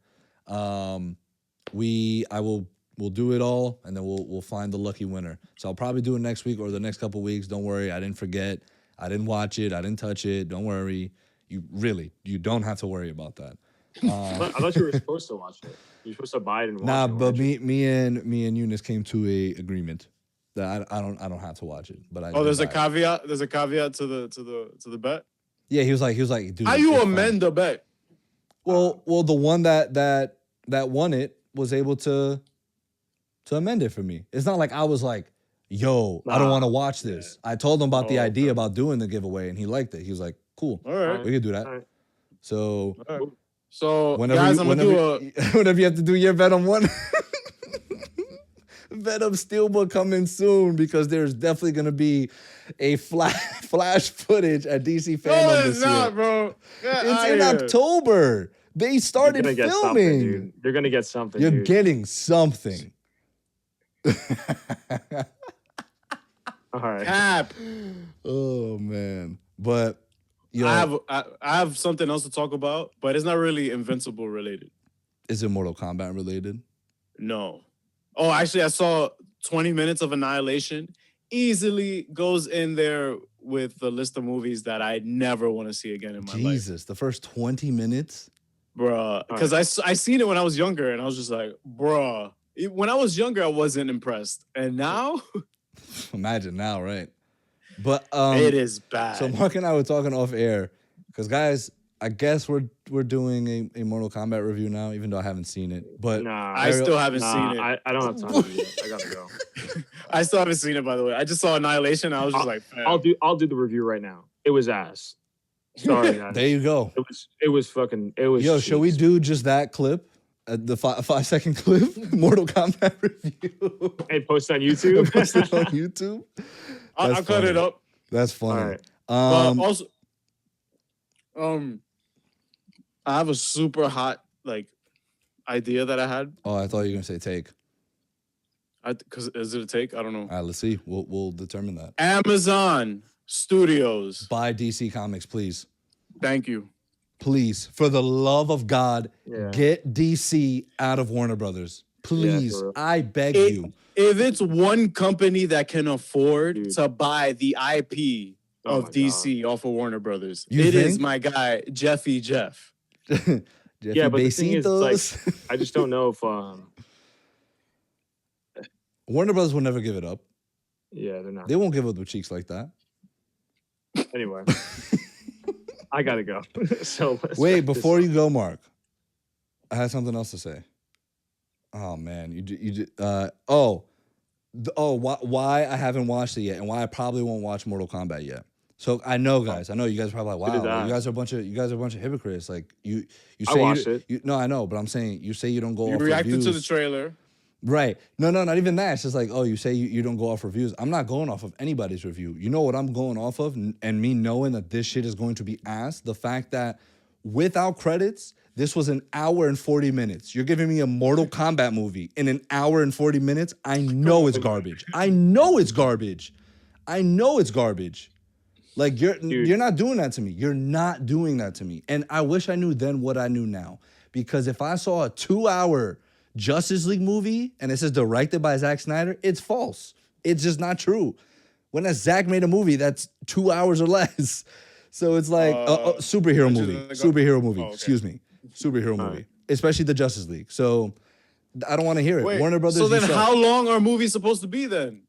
We'll do it all, and then we'll find the lucky winner. So I'll probably do it next week or the next couple weeks. Don't worry, I didn't forget. I didn't watch it. I didn't touch it. Don't worry. You don't have to worry about that.
I thought you were supposed to watch it. You're supposed to buy it and watch it.
Nah, but me and Eunice came to a agreement that I don't have to watch it. But
there's a caveat. There's a caveat to the bet.
Yeah, he was like, dude,
how you amend the bet?
Well, the one that won it was able to amend it for me. It's not like I was like, yo, I don't want to watch this. I told him about the idea about doing the giveaway, and he liked it. He was like, cool,
All right.
we could do that.
All right.
So,
All right. So
whenever
guys,
you,
I'm gonna
whenever,
do
whenever you have to do your Venom one, Venom Steelbook coming soon because there's definitely gonna be a flash footage at DC Fandom
No,
this
it's not,
year.
bro. Get
It's
outta
in
here.
October. They started
You're gonna get something,
filming.
dude. You're gonna get something.
You're
dude.
getting something.
All right.
Cap.
Oh man, but yo,
I have something else to talk about, but it's not really Invincible related.
is it Mortal Kombat related?
No. Oh, actually, I saw 20 minutes of Annihilation. Easily goes in there with the list of movies that I never want to see again in my life.
Jesus, the first 20 minutes?
Bruh. Because I seen it when I was younger, and I was just like, bruh. When I was younger, I wasn't impressed. And now?
Imagine now, right? But
it is bad.
So Mark and I were talking off air, because guys, I guess we're doing a Mortal Kombat review now, even though I haven't seen it. But
I still haven't seen it.
I don't have time to do it. I gotta go.
I still haven't seen it, by the way. I just saw Annihilation. I was just like, fam.
I'll do the review right now. It was ass. Sorry, guys.
There you go.
It was fucking. It was.
Yo, shall we do just that clip? The 5-second clip, Mortal Kombat review.
Hey, post on YouTube.
Post it on YouTube.
I'll cut it up.
That's funny.
All right.
But also, I have a super hot idea that I had.
Oh, I thought you were gonna say take.
Because is it a take? I don't know.
All right, let's see. We'll determine that.
Amazon Studios.
Buy DC Comics, please.
Thank you.
Please, for the love of God, get DC out of Warner Brothers. Please, I beg you.
If it's one company that can afford to buy the IP of DC off of Warner Brothers, it is my guy, Jeffy Jeff.
Jeffy
Yeah, but the thing is,
Besitos.
like, I just don't know if
Warner Brothers will never give it up.
yeah, they're not.
They won't give up their cheeks like that.
Anyway, I gotta go. So
Wait, before you go, Mark, I had something else to say. Oh man, why I haven't watched it yet, and why I probably won't watch Mortal Kombat yet. So I know, guys. I know you guys are probably like, wow, you guys are a bunch of hypocrites. Like you say
I watched it.
No, I know, but I'm saying you say you don't go.
You
off
reacted
reviews.
to the trailer.
Right. No, not even that. It's just like, oh, you say you don't go off reviews. I'm not going off of anybody's review. You know what I'm going off of? And me knowing that this shit is going to be ass, the fact that without credits, this was 1 hour and 40 minutes. You're giving me a Mortal Kombat movie in 1 hour and 40 minutes? I know it's garbage. I know it's garbage. I know it's garbage. Like, you're not doing that to me. You're not doing that to me. And I wish I knew then what I knew now. Because if I saw a 2-hour Justice League movie and it says directed by Zack Snyder, it's false. It's just not true. When Zack made a movie that's 2 hours or less. So it's like a superhero movie. Superhero movie.
okay.
Excuse me. Superhero movie. Especially the Justice League. So I don't want to hear it.
Wait,
Warner Brothers.
so then
you suck.
how long are movies supposed to be then?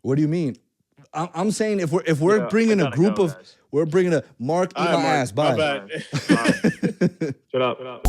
What do you mean? I'm saying if we're bringing a group of
guys.
we're bringing a Mark eat my
Mark,
ass. Bye.
my bad.
Shut up.